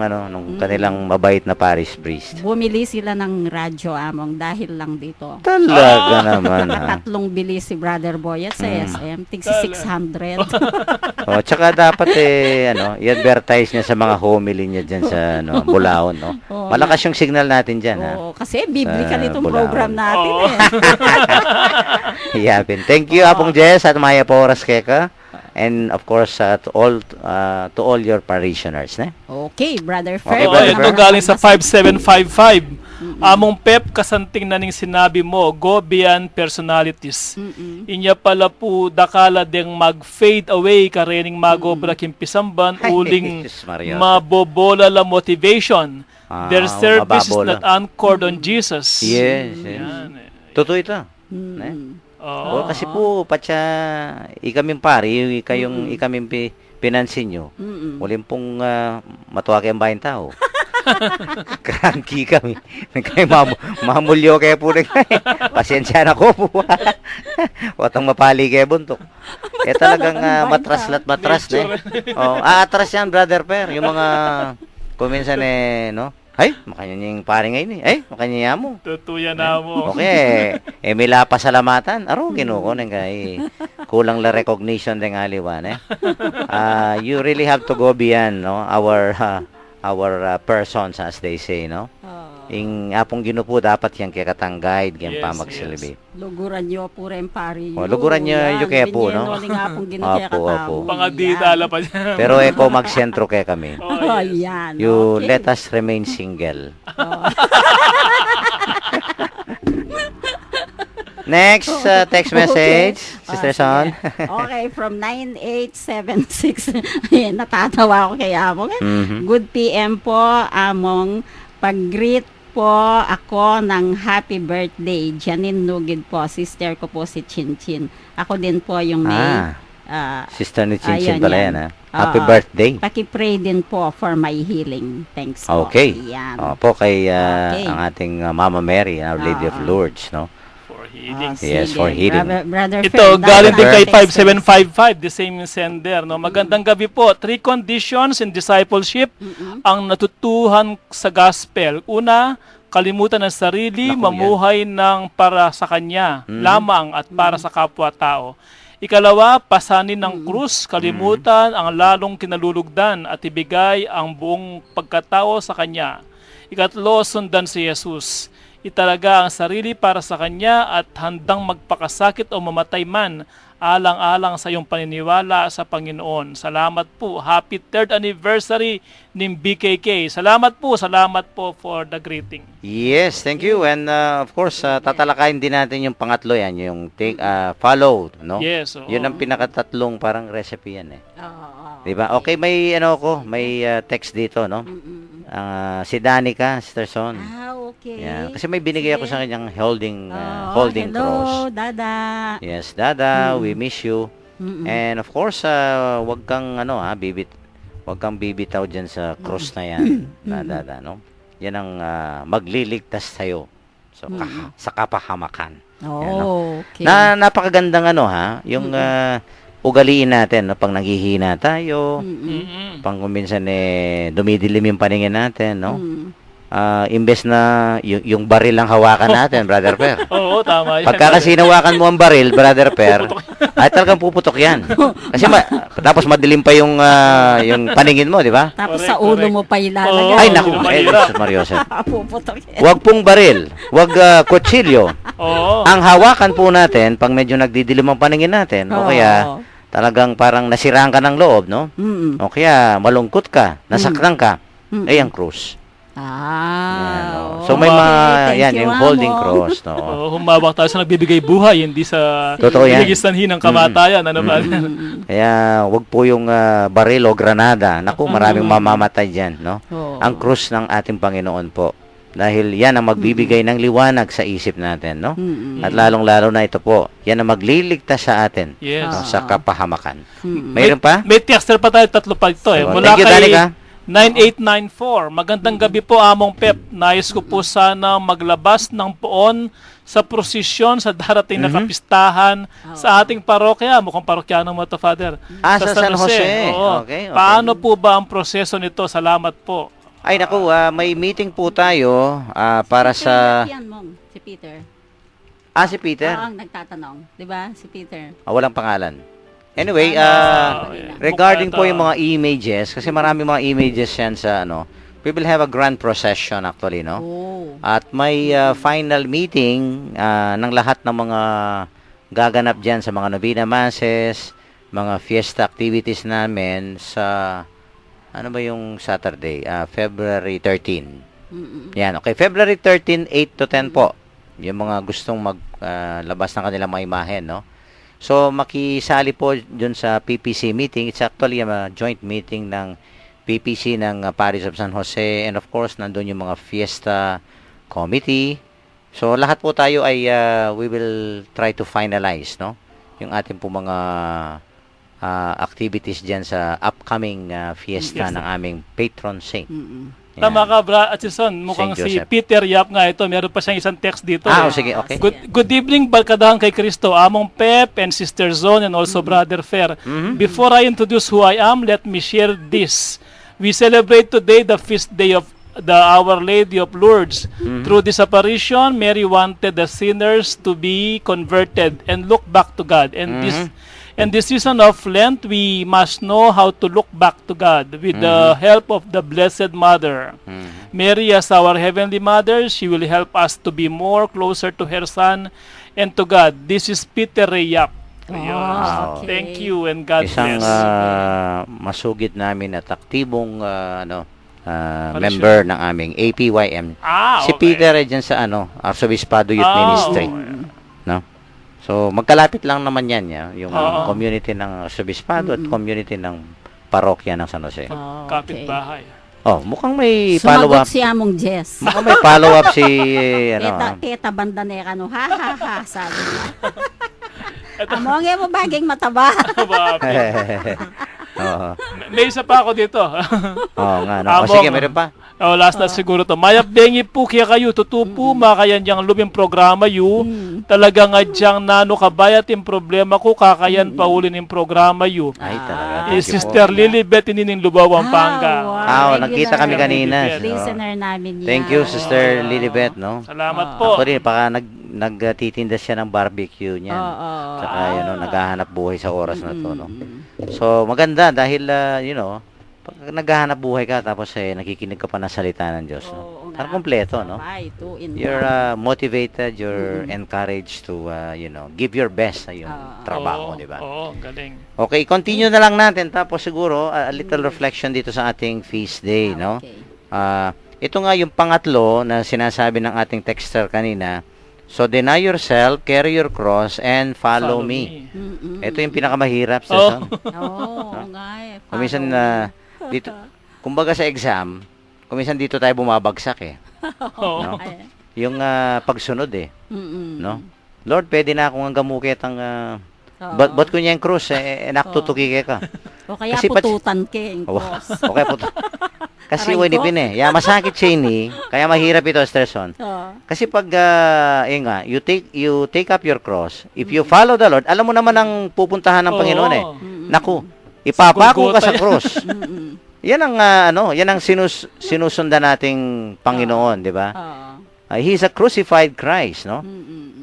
kanilang mabait na parish priest. Bumili sila ng radyo among dahil lang dito. Talaga naman, ha? Tatlong bili si Brother Boyet sa SM. Tigsi 600. Tsaka dapat i-advertise niya sa mga homily niya diyan sa Bulaon, no? Oo Malakas yung signal natin diyan, ha? Oo, kasi biblical Sa itong Bulaon. program natin Oo. eh. Thank you, Apong Jess at Maya Poras Keka. And of course, to all your parishioners, ne? Okay, Brother Okay, Fer. Brother Ito Fer. galing sa 5755. Among Pep, kasanting na ning sinabi mo, go beyond personalities. Inya pala po dakala ding mag-fade away karening magobra kimpisamban Ay, uling Diyos Maria. mabobola la motivation. Their service is mababola. not anchored on Jesus. Yes. Yan, eh. Totoo ito. Ne? Oo. Kasi po, patya, ikaming pari, ikaming pinansin nyo. Muling pong matuwag ang bayan tao. Cranky kami. Kaya mamulyo kaya po na kayo. Pasensya na ko po. Watang mapali kaya buntok. Talagang matras na. Atras yan, Brother Per. Yung mga kuminsan no? Ay, makanya yung pare ngayon eh. Ay, makanya mo. Tutuya na mo. Okay. May pasalamatan. Aro, ginuko na kay kulang la recognition ng aliwan eh. You really have to go beyond, no? Our persons, as they say, no? Ing apong ginupo dapat yang kaya katanggay, Yes, yang pamagsilbi. Luguran nyo po rin pari. Luguran nyo yung kaya po, no? Opo. Pangadidala pa niya. Pero ko magsentro kaya kami. Oh, yan. You Okay. let us remain single. Next text message, Sister Son. Okay, from 9876. Ayan, natatawa ako kay Among. Mhm. Good PM po, Among. Pag-greet po ako ng happy birthday. Janine Nugid po. Sister ko po si Chinchin. Ako din po yung may... Sister ni Chinchin ayan, pala yan. yan, ha? Happy Oo. birthday. Paki-pray din po for my healing. Thanks po. Okay. Yan. Opo, kay Okay. ang ating Mama Mary, Our Lady of Lourdes, no? For healing. Yes, Sige. for healing. Brother Ito, Fer, galing din kay text. 5755, the same sender. No? Magandang gabi po. 3 conditions in discipleship ang natutuhan sa gospel. Una, kalimutan ng sarili, Naku, mamuhay ng para sa kanya lamang at para sa kapwa-tao. Ikalawa, pasanin ng krus, kalimutan ang lalong kinalulugdan at ibigay ang buong pagkatao sa kanya. Ikatlo, sundan si Jesus. Italaga ang sarili para sa kanya at handang magpakasakit o mamatay man alang-alang sa iyong paniniwala sa Panginoon. Salamat po. Happy 3rd anniversary ng BKK. Salamat po for the greeting. Yes, thank you. And of course, tatalakayin din natin yung pangatlo yan, yung follow, no? Yes. oo. Yun ang pinakatatlong parang recipe yan eh. Oo. Diba? Okay, may may text dito, no? Si Danica, Sister Son. Okay. Yan. Kasi may binigay ako sa kanyang holding hello, cross. Dada. Yes, Dada, we miss you. And of course, wag kang wag kang bibitaw diyan sa cross na yan, Dada, no? Yan ang magliligtas sa'yo. So, sa kapahamakan. Okay. Napakagandang yung ugaliin natin, no? Pag naghihina tayo, pang minsan dumidilim yung paningin natin, no? Imbes na yung baril lang hawakan natin, Brother Per. Oo, tama yan. Pagka kasi hinawakan mo ang baril, Brother Per, ay talagang puputok yan. Kasi tapos madilim pa yung paningin mo, di ba? Tapos Correct, sa ulo correct. mo pa Oo. ilalagay. Ay, naku, mahirap. Mario Jose. Puputok yan. Huwag pong baril, huwag kutsilyo. Oo. Ang hawakan po natin, pag medyo nagdidilim ang paningin natin, o kaya talagang parang nasiraan ka ng loob, no? O kaya malungkot ka, nasaktan ka, ay ang krus. Yan, no? Oo. So may mga, Thank yan, you, yung holding Amo. cross, no? Humawak tayo sa nagbibigay buhay, hindi sa Totoo yan. binigistanhin ng kamatayan. Ano ba? Kaya wag po yung baril o granada. Naku, maraming mamamatay dyan, no? Oo. Ang krus ng ating Panginoon po. Dahil yan ang magbibigay ng liwanag sa isip natin, no? At lalong-lalo na ito po, yan ang magliligtas sa atin Yes. no, sa kapahamakan. Mayroon pa? May texter pa tayo, tatlo pa ito eh. Oh, Mula thank you, kay Danica. 9894. Magandang gabi po, Among Pep. Nais ko po sana maglabas ng poon sa prosesyon sa darating na kapistahan sa ating parokya. Mukhang parokyano mo to, Father. Sa San Jose. Oo. Okay. Paano po ba ang proseso nito? Salamat po. Ay, naku, may meeting po tayo para sa... Yan, Mong, si Peter. Si Peter? Oo, ang nagtatanong. Di ba? Si Peter. Walang pangalan. Anyway, yeah. regarding po Mukha ito. yung mga images, kasi marami mga images yan sa we will have a grand procession actually, no? Oh. At may final meeting ng lahat ng mga gaganap dyan sa mga novena masses, mga fiesta activities namin sa, ano ba yung Saturday? February 13. Yan, okay. February 13, 8 to 10 po. Yung mga gustong maglabas ng kanilang mga imahen, no? So, makisali po dun sa PPC meeting. It's actually a joint meeting ng PPC ng Parish of San Jose, and of course, nandun yung mga fiesta committee. So, lahat po tayo ay we will try to finalize, no? Yung ating po mga activities dyan sa upcoming fiesta ng aming patron saint. Yan. Tama ka, Bra Atchison. Mukhang Saint si Joseph. Peter Yap nga ito. Meron pa siyang isang text dito. Sige, okay. Good evening, Barkadahan kay Kristo, Among Pep and Sister Zone and also Brother Fer. Before I introduce who I am, let me share this. We celebrate today the feast day of the Our Lady of Lourdes. Through this apparition, Mary wanted the sinners to be converted and look back to God. And this season of Lent, we must know how to look back to God with the help of the Blessed Mother. Mary, as our Heavenly Mother, she will help us to be more closer to her Son and to God. This is Peter Rayap. Okay. Thank you and God Isang bless. masugid namin at aktibong member ng aming APYM. Si okay. Peter ay dyan sa Arsobispado Youth Ministry. Okay. No? So, magkalapit lang naman yan, yung community ng Arsobispado at community ng parokya ng San Jose. Kapit-bahay. Mukhang may Sumagot follow-up. si Among Jess. Mukhang may follow-up si, Teta Bandanera, no? Ha, ha, ha, sabi niya. Among mo baging mataba. Oo. May isa pa ako dito. Oo nga, no? Among. Sige, meron pa. Last na siguro to. Mayap bengi po kaya kayo. Tutupo makayan diyang luming programa yu. Talaga nga diyang nano kabayat yung problema ko. Kakayan pa ulin yung programa yu. Ay, talaga. Sister Lilibet inining Lubawang Panga. Nagkita kami kanina. Listener namin yan. Thank you, Sister Lilibet, no? Salamat po. Ako rin, baka nagtitinda siya ng barbecue niyan. Tsaka, naghahanap buhay sa oras na to, no? So, maganda dahil, pag naghahanap buhay ka, tapos nakikinig ka pa ng salita ng Diyos, no? Parang kompleto, no? You're motivated, you're encouraged to, give your best sa iyong trabaho, di ba? Oo, galing. Okay, continue na lang natin. Tapos siguro, a little reflection dito sa ating feast day, no? Ito nga yung pangatlo na sinasabi ng ating texter kanina. So, deny yourself, carry your cross, and follow me. Ito yung pinakamahirap sa son. nga eh. Kuminsan dito, kumbaga sa exam, kuminsan dito tayo bumabagsak eh. No? Yung pagsunod eh. No? Lord, pwede na akong gamukit ang ba't ko niya yung cross naktutuki ka. O kaya Kasi pututan ke. Okay, kasi winipin eh. Masakit siya ini, kaya mahirap ito, Stresson. Kasi pag, you take up your cross, if you follow the Lord, alam mo naman ang pupuntahan ng Panginoon eh. Naku, ipapako ka sa cross. Yan ang, yan ang sinusundan nating Panginoon, di ba? He's a crucified Christ, no?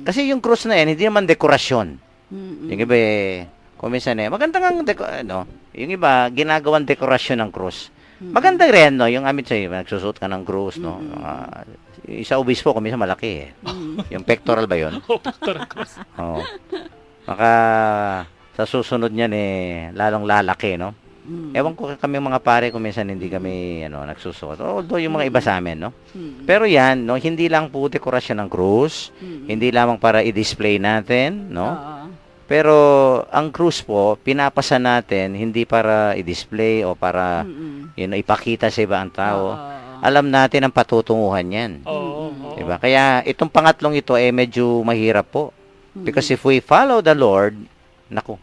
Kasi yung cross na yan, hindi naman dekorasyon. Yung iba kuminsan maganda nga yung iba, ginagawang dekorasyon ng cross. Maganda rin, no? Yung amin sa'yo, nagsusuot ka ng cross, no? Isa obispo, kuminsan malaki eh. Yung pectoral ba yun? Oo. Maka, sa susunod niyan lalong lalaki, no? Ewan ko kami mga pare kung minsan hindi kami nagsusuot. Although yung mga iba sa amin, no. Pero yan, no, hindi lang po dekorasyon ng krus, hindi lamang para i-display natin, no. Oo. Pero ang krus po, pinapasa natin hindi para i-display o para ipakita sa ibang tao. Alam natin ang patutunguhan yan. Oo. Diba? Kaya itong pangatlong ito medyo mahirap po. Because if we follow the Lord, naku,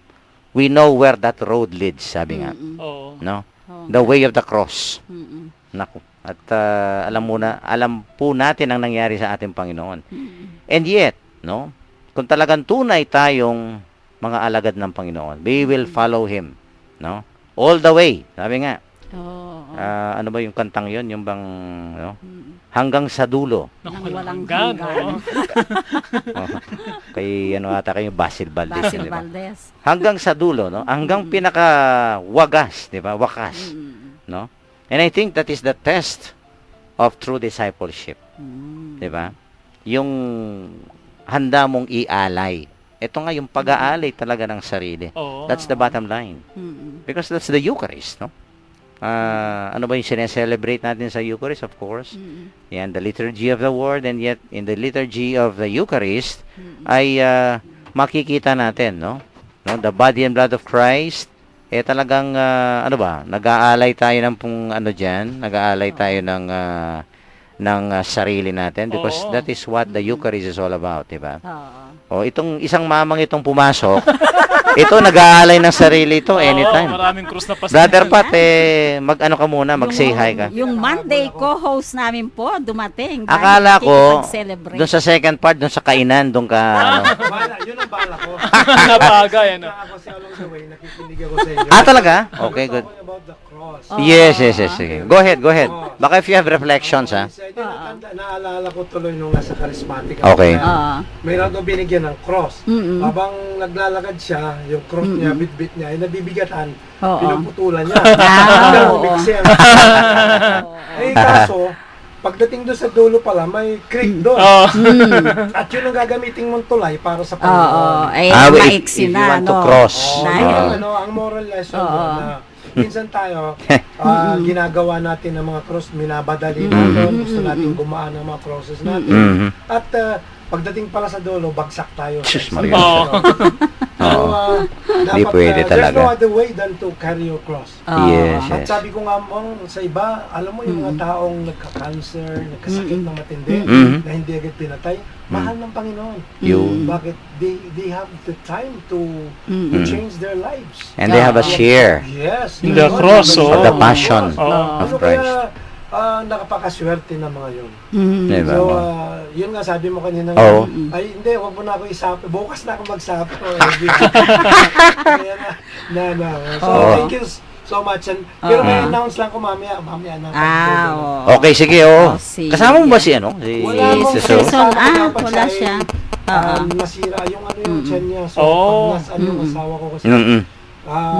we know where that road leads, sabi nga. Oo. No? The way of the cross. Naku. At alam po natin ang nangyari sa ating Panginoon. And yet, no, kung talagang tunay tayong mga alagad ng Panginoon, we will follow Him. No? All the way. Sabi nga, ano ba yung kantang yon? Yung bang, no? Hanggang sa dulo. Nang walang Hanggan, hanggan. Kay ata kayo Basil Valdez, Basil di ba? Valdez. Hanggang sa dulo, no? Hanggang pinaka wagas, di ba? Wakas, no? And I think that is the test of true discipleship. Di ba? Yung handa mong ialay. Ito nga yung pag-aalay talaga ng sarili. Oo. That's the bottom line. Because that's the Eucharist, no? Ano ba yung sineselebrate natin sa Eucharist? Of course. Yan, the liturgy of the Word, and yet in the liturgy of the Eucharist ay makikita natin, no? The body and blood of Christ, talagang, nag-aalay tayo ng nag-aalay tayo ng sarili natin because Oo. that is what the Eucharist is all about, diba? Oo. Itong isang mamang itong pumasok, ito nag-aalay ng sarili ito anytime. Maraming krus na pasan. Brother Pat, mag-ano ka muna, mag-say hi ka. Yung Monday co-host namin po dumating. Akala ko, makikipag-celebrate. doon sa second part, doon sa kainan, doon ka, Yun ang bala ko. Napagay, ano. Kasi along the way, nakikinig ako sa inyo. talaga? Okay, good. Talking about the cross. Yes. Sige. Go ahead. Baka if you have reflections, ha? Naalala ko tuloy nung nasa charismatic. Okay. Mayroon daw binigyan ng cross. Habang naglalakad siya, yung cross niya, bit-bit niya, ay nabibigatan, Oo. pinuputulan niya. Oo. Bigsen. Kaso, pagdating doon sa dulo pala, may creek doon. At yun ang gagamitin mong tulay para sa Oo. Panginoon. Ay, If maiksi you na, want to no? cross. Dahil- Ang moral lesson doon na minsan tayo, ginagawa natin ng mga cross, minabadali natin, gusto natin gumaan ng mga crosses natin. At pagdating pala sa dulo, bagsak tayo. Diyos Sa Maria. cross. So, Di pwede there's talaga. no other way than to carry your cross. Yes. At sabi ko nga sa iba, alam mo yung mga taong nagka-cancer, nagkasakit ng matindi, na hindi agad pinatay, mahal ng Panginoon. You. Bakit? They have the time to change their lives. And they have a share Yes. In the cross, of the Oo. passion Oo. of Ano Christ. kaya nakapakaswerte ng mga yun? Diba? So, yun nga sabi mo kanina, Oo. ay hindi, wag mo na ako isapi. Bukas na ako magsapi. Kaya So, Oo. thank you so much. And, pero may announce lang ko mamaya na. Oo. Okay, sige, oo. Oh, sige. Kasama mo ba si ano? Si Wala akong si Jason. Suso? Wala siya. Nasira yung yung tiyan niya. So, Oo. pag yung asawa ko kasi,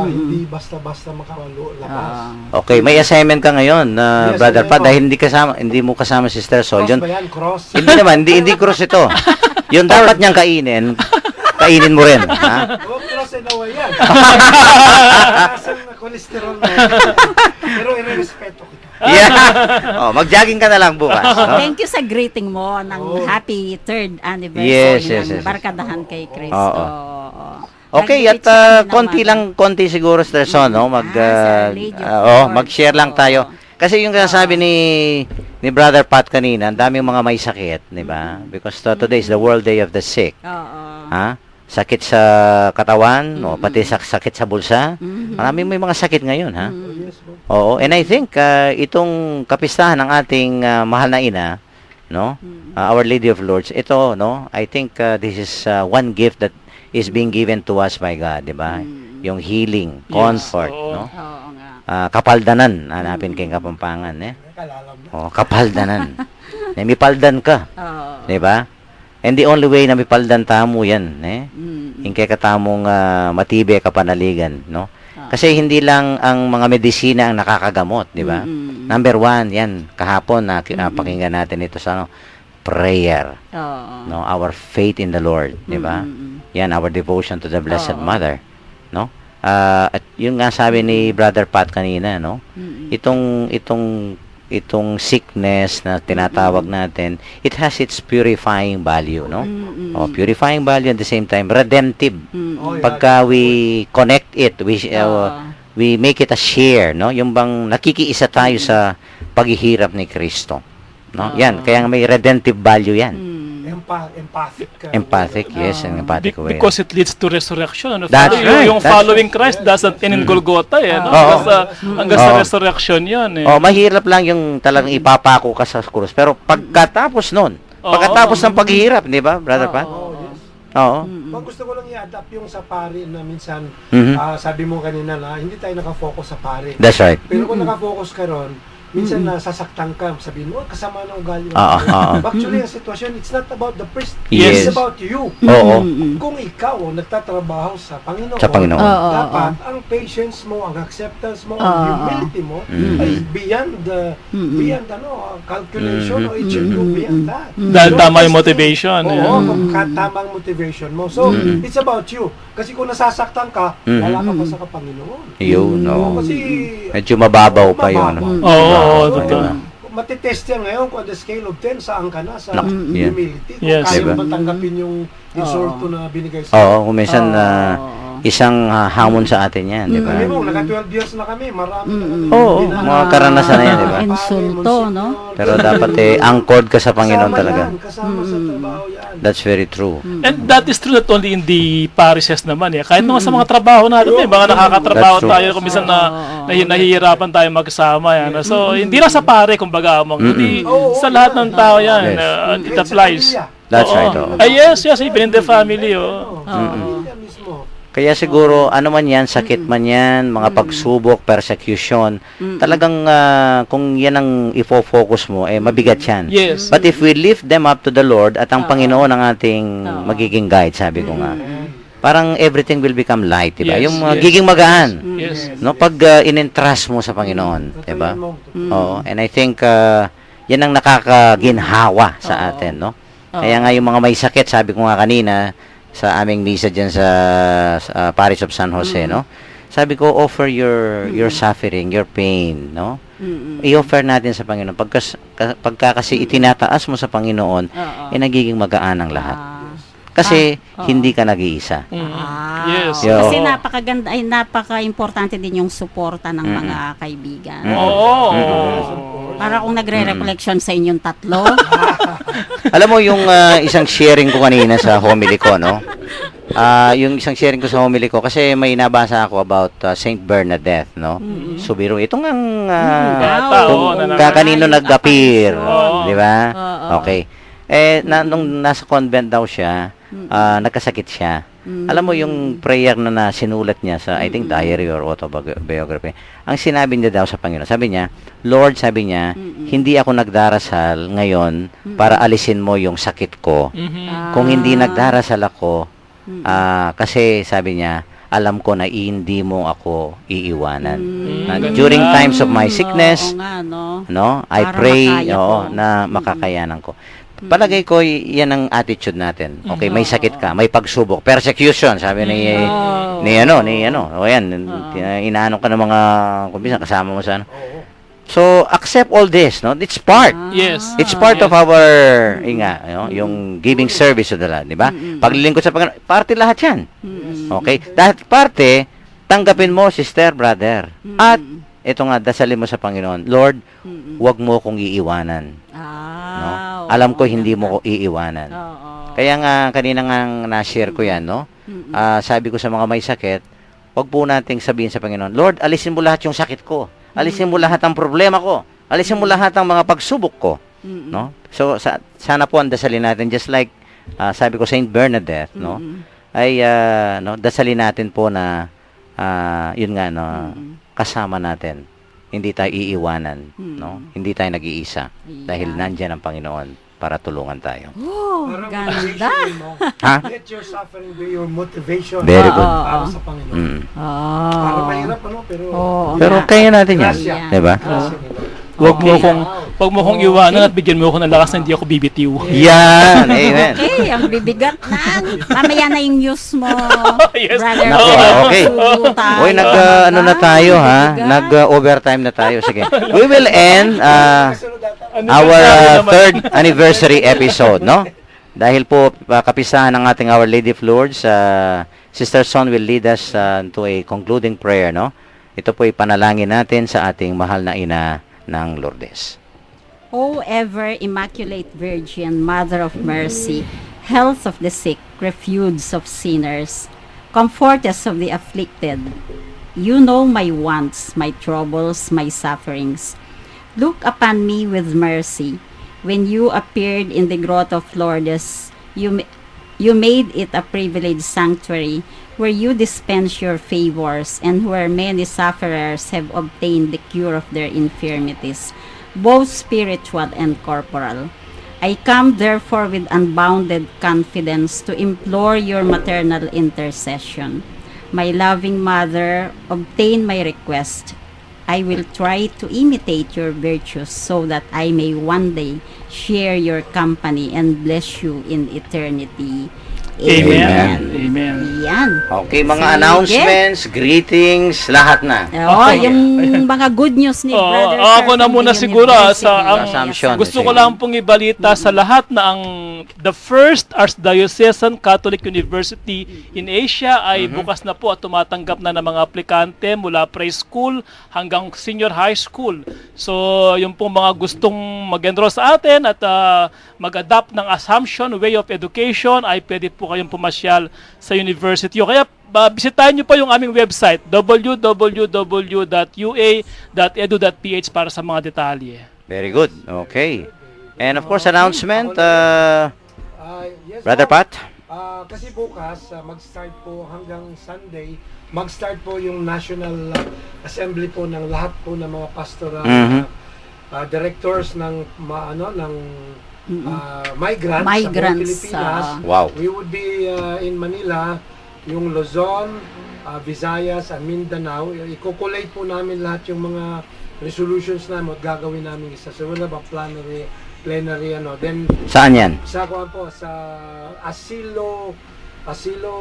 hindi basta-basta makalabas. Okay, may assignment ka ngayon, Yes, Brother assignment Pat, po. dahil hindi mo kasama si Sister Sol. Cross Yun, ba yan? Cross? hindi naman, hindi cross ito. Yung dapat niyang kainin mo rin. Ha? Oh, cross and away yan. Kasang na cholesterol mo. Pero i-respeto kita. Yeah. Mag-jogging ka na lang bukas. No? Thank you sa greeting mo ng Oo. happy 3rd anniversary Yes. ng Barkadahan kay Cristo. Oo. Okay, at konti siguro, Sister Son, no? Mag-share lang tayo. Kasi yung sinasabi ni Brother Pat kanina, ang daming mga may sakit, di ba? Because today is the World Day of the Sick. Oo. Ha? Sakit sa katawan, o pati sakit sa bulsa. Maraming may mga sakit ngayon, ha? Oo, and I think itong kapistahan ng ating mahal na ina, no? Our Lady of Lourdes, ito, no? I think this is one gift that is being given to us by God, di ba? Yung healing, comfort, oo. no? Oo nga. Kapaldanan, hanapin kayong Kapampangan, eh? Kalalam na. Oh, kapaldanan. May paldan ka, Oo. di ba? And the only way na may paldan tamo yan, eh? Yung kaya katamong matibe kapanaligan, no? Kasi hindi lang ang mga medisina ang nakakagamot, di ba? Number one, yan, kahapon na pakinggan natin ito sa prayer, Oo. no? Our faith in the Lord, di ba? Yan, our devotion to the Blessed Mother, no? At yun nga sabi ni Brother Pat kanina, no? Itong sickness na tinatawag natin, it has its purifying value, no? Purifying value at the same time redemptive. Pagka we connect it, we make it a share, no? Yung bang nakikiisa tayo sa paghihirap ni Kristo, no? Yan, kaya may redemptive value yan. Empathic ka. Empathic, yes, an empathic way. Because it leads to resurrection. Ano? That's right. Yung following Christ doesn't end in Golgotha, eh. No? Hanggang sa resurrection yun, eh. Mahirap lang yung talagang ipapako ka sa krus. Pero pagkatapos nun, pagkatapos ng paghihirap, di ba, Brother Pat? Oo. Gusto ko lang i-adapt yung sa pari na minsan, sabi mo kanina na hindi tayo nakafocus sa pari. That's right. Pero kung nakafocus ka ron, minsan nasasaktan ka, sabihin mo, kasama ng ugali. Actually, ang sitwasyon, it's not about the priest. Yes. It's about you. Oo. Kung ikaw nagtatrabaho sa Panginoon, Sa Panginoon. dapat ang patience mo, ang acceptance mo, ang humility mo ay beyond calculation or it should go beyond that. Dahil tama yung motivation. Tamang motivation mo. So, it's about you. Kasi kung nasasaktan ka, wala ka pa sa Panginoon. Yun, no. Kasi Medyo mababaw pa yun. matitest yan ngayon kung on the scale of 10, saan ka na sa Yeah. humility. Kung Yes. kaya Diba? mo ba tanggapin yung insulto na binigay sa Oo, kung minsan isang hamon sa atin yan, di ba? Sabi mo, naka-12 years na kami, marami na kami. Oo, Dinaan. mga karanasan na yan, di ba? Insulto, no? Pero dapat anchored ka sa Panginoon Kasama talaga. yan, kasama sa trabaho yan. That's very true. And that is true not only in the parishes naman, eh. Kahit naman sa mga trabaho natin, eh. Mga nakakatrabaho That's true. tayo, kung minsan nahihirapan tayo magsama, yan. So, hindi lang sa pare, kumbaga, hindi sa lahat ng tao yan. Yes. It applies. That's Oo. right, oo. Yes, even in the family, oh. Pamilya mismo. Kaya siguro, ano man yan, sakit man yan, mga pagsubok, persecution, talagang kung yan ang ifo-focus mo, mabigat yan. Yes. But if we lift them up to the Lord at ang Panginoon ang ating magiging guide, sabi ko nga, parang everything will become light, diba? Yes, Yung yes. giging magaan. Yes. No, pag in-entrust mo sa Panginoon, 'di ba? Oo, and I think yan ang nakakaginhawa sa atin, no? Kaya nga yung mga may sakit, sabi ko nga kanina sa aming misa diyan sa Parish of San Jose, no? Sabi ko, offer your suffering, your pain, no? I-offer natin sa Panginoon. Pagka kasi itinataas mo sa Panginoon, nagiging magaan ang lahat. Kasi hindi ka nag-iisa. Yes. Yo. Kasi napakaganda, ay napaka-importante din yung suporta ng mga kaibigan. Oo. Para kung nagre-reflection sa inyong tatlo. Alam mo yung isang sharing ko kanina sa homily ko, no? Yung isang sharing ko sa homily ko kasi may nabasa ako about Saint Bernadette, no? Subiro. Ito nga kanino nag-appear, di ba? Okay. Nung nasa convent daw siya, nagkasakit siya. Alam mo yung prayer na sinulat niya sa, I think, diary or autobiography. Ang sinabi niya daw sa Panginoon, sabi niya, Lord, sabi niya, hindi ako nagdarasal ngayon para alisin mo yung sakit ko. Kung hindi nagdarasal ako, kasi sabi niya, alam ko na hindi mo ako iiwanan. During times of my sickness, no, I Para pray makaya ko. na makakayanan ko. Palagay ko, yan ang attitude natin. Okay, may sakit ka, may pagsubok, persecution, sabi ni o yan, inaano ka ng mga, kumbisan, kasama mo sa ano. So, accept all this, no? It's part. Yes. It's part of our, yung giving service to the Lord, di ba? Paglilingkod sa Panginoon, parte lahat yan. Okay? Lahat parte, tanggapin mo, sister, brother. At, ito nga, dasalin mo sa Panginoon, Lord, wag mo kong iiwanan. No? Alam ko hindi mo ko iiwanan. Kaya nga kanina nga na-share ko 'yan, no? Sabi ko sa mga may sakit, wag po nating sabihin sa Panginoon, Lord, alisin mo lahat yung sakit ko. Alisin mo lahat ang problema ko. Alisin mo lahat ang mga pagsubok ko, no? So sana po ang dasalin natin just like sabi ko Saint Bernadette, no? Ay dasalin natin po na yun nga, no? Kasama natin. Hindi tayo iiwanan, no? Hindi tayo nag-iisa dahil nandiyan ang Panginoon para tulungan tayo. Parang Ganda. motivation mo. Ha? Let your suffering be your motivation. Very good. Para sa Panginoon. Para mahirap, pero Pero kaya natin yan, Grasya. 'di ba? Grasya ni Lord. Wag mo kong iwanan at bigyan mo ako ng lakas na hindi ako bibitiw. Yan, amen. Okay, ang bibigat na. Mamaya na yung news mo. Yes. Brother. Naku, okay. Sulo tayo. Uy, ano na tayo ha? Nag-overtime na tayo. Sige. We will end our third anniversary episode, no? Dahil po kapisahan ng ating Our Lady of Lourdes, Sister Son will lead us to a concluding prayer, no? Ito po ipanalangin natin sa ating mahal na ina ng Lourdes. O ever Immaculate Virgin, Mother of Mercy, health of the sick, refuge of sinners, comfortess of the afflicted, you know my wants, my troubles, my sufferings. Look upon me with mercy. When you appeared in the grotto of Lourdes, you made it a privileged sanctuary where you dispense your favors and where many sufferers have obtained the cure of their infirmities, both spiritual and corporal. I come therefore with unbounded confidence to implore your maternal intercession. My loving Mother, obtain my request. I will try to imitate your virtues so that I may one day share your company and bless you in eternity. Amen. Amen. Yan. Okay, mga Sige. announcements, greetings, lahat na. Oh, yung mga good news ni Brother Ako na from muna the siguro university. sa Assumption. Gusto ko lang pong ibalita sa lahat na ang the first Archdiocesan Catholic University in Asia ay bukas na po at tumatanggap na ng mga aplikante mula preschool hanggang senior high school. So, yung pong mga gustong mag-enroll sa atin at mag-adapt ng Assumption way of education ay pwede po kayong pumasyal sa university. O kaya bisitahin nyo pa yung aming website www.ua.edu.ph para sa mga detalye. Very good. Okay. And of course, announcement, Yes, Brother po. Pat? Kasi bukas, mag-start po hanggang Sunday, mag-start po yung National Assembly po ng lahat po ng mga pastoral directors ng migrants sa buong Pilipinas. Wow. We would be in Manila, yung Luzon, Visayas, and Mindanao. I-collate po namin lahat yung mga resolutions namin at gagawin namin isa. So we'll have a plenary Then Saan yan? sa Asilo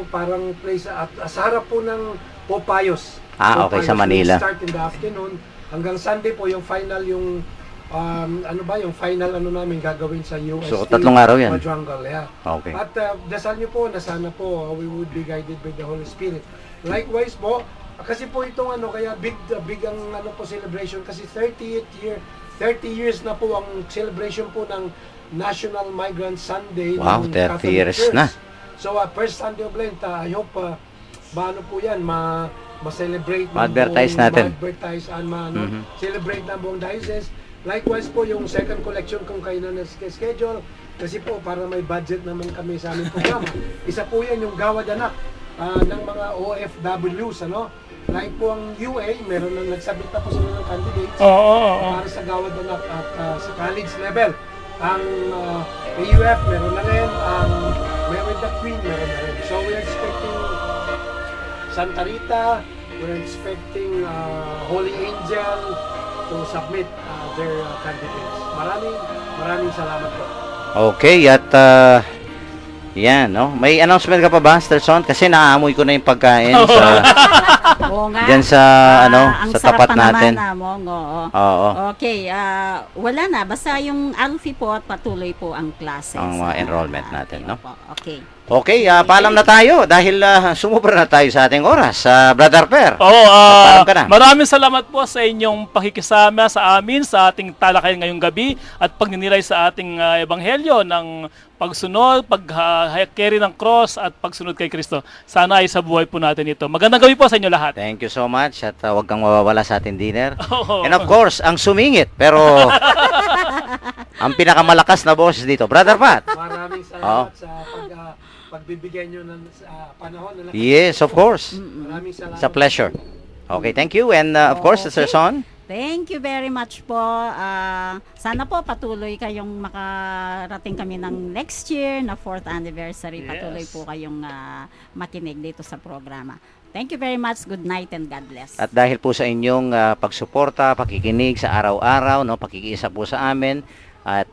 parang place at sa harap po ng Popayos. Okay, sa Manila. We'll start in the afternoon hanggang Sunday po yung final yung yung final namin gagawin sa UST. So, 3 araw yan. Quadrangle, yeah. Okay. At dasal niyo po na sana po we would be guided by the Holy Spirit. Likewise po, kasi po itong kaya big ang po celebration kasi 30 years na po ang celebration po ng National Migrant Sunday Wow, ng 30 Catholic years Church. na. So first Sunday of Lent, I hope po yan ma-celebrate Ma-advertise natin. Ma-advertise and celebrate ng buong diocese. Likewise po yung second collection kung kayo na schedule kasi po para may budget naman kami sa aming programa. Isa po yan yung Gawad Anak ng mga OFWs, Like po ang UA, meron na nagsabit na po sila ng candidates para sa Gawad Anak at sa college level. Ang AUF, meron na rin. Ang Mary the Queen, meron na rin. So we're expecting Santa Rita, we're expecting Holy Angel to submit their candidates. Maraming salamat po. Okay, at yan, no? May announcement ka pa ba, Sister Son? Kasi naamoy ko na yung pagkain sa Oo nga. diyan sa Ang sa sarap tapat pa natin. naman, Mong, oo. Oo. Okay, wala na. Basta yung Alfie po at patuloy po ang classes. Ang mga enrollment natin, no? Opo, okay. Okay, paalam na tayo dahil sumubra na tayo sa ating oras. Brother Per. Oo, Paalam ka na. maraming salamat po sa inyong pakikisama sa amin sa ating talakayan ngayong gabi at pagninilay sa ating ebanghelyo ng pagsunod, pag-carry ng cross at pagsunod kay Kristo. Sana ay sa buhay po natin ito. Magandang gabi po sa inyo lahat. Thank you so much at huwag kang mawawala sa ating dinner. Oo. And of course, ang sumingit pero ang pinakamalakas na boses dito, Brother Pat. Maraming salamat sa pagbibigay nyo ng panahon. Yes, of course. Maraming salamat. It's a pleasure. Okay, thank you. And of course, Sister Son. Thank you very much po. Sana po patuloy kayong makarating kami ng next year na 4th anniversary. Patuloy Yes. po kayong makinig dito sa programa. Thank you very much. Good night and God bless. At dahil po sa inyong pagsuporta, pakikinig sa araw-araw, no, pakikiisa po sa amin, at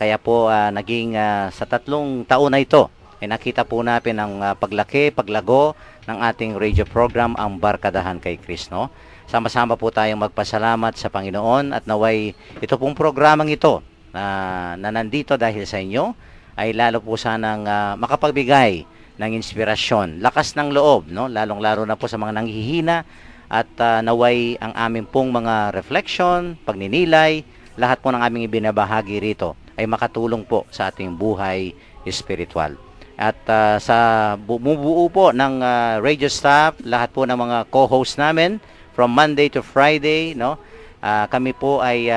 kaya po naging sa 3 taon na ito, ay nakita po natin ang paglaki, paglago ng ating radio program, ang Barkadahan kay Kristo. Sama-sama po tayong magpasalamat sa Panginoon at naway ito pong programang ito na nandito dahil sa inyo ay lalo po sanang makapagbigay ng inspirasyon, lakas ng loob, no? Lalong-lalo na po sa mga nanghihina at naway ang aming pong mga reflection, pagninilay, lahat po ng aming ibinabahagi rito ay makatulong po sa ating buhay espiritual. At sa bumubuo po ng radio staff, lahat po ng mga co-host namin from Monday to Friday, no? Kami po ay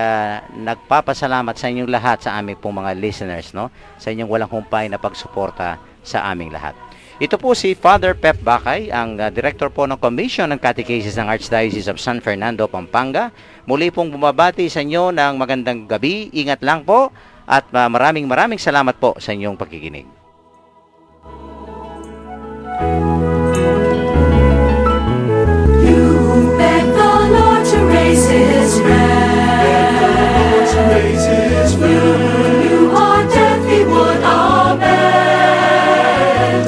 nagpapasalamat sa inyong lahat, sa aming pong mga listeners, no? Sa inyong walang humpay na pagsuporta sa aming lahat. Ito po si Father Pep Bacay, ang Director po ng Commission ng Catechesis ng Archdiocese of San Fernando, Pampanga. Muli pong bumabati sa inyo ng magandang gabi. Ingat lang po at maraming salamat po sa inyong pagkikinig. Beg the Lord to raise His hand. You are deaf, He would amend.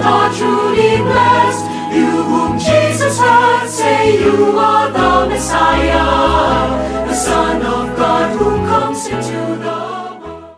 Are truly blessed, you whom Jesus has, say you are the Messiah.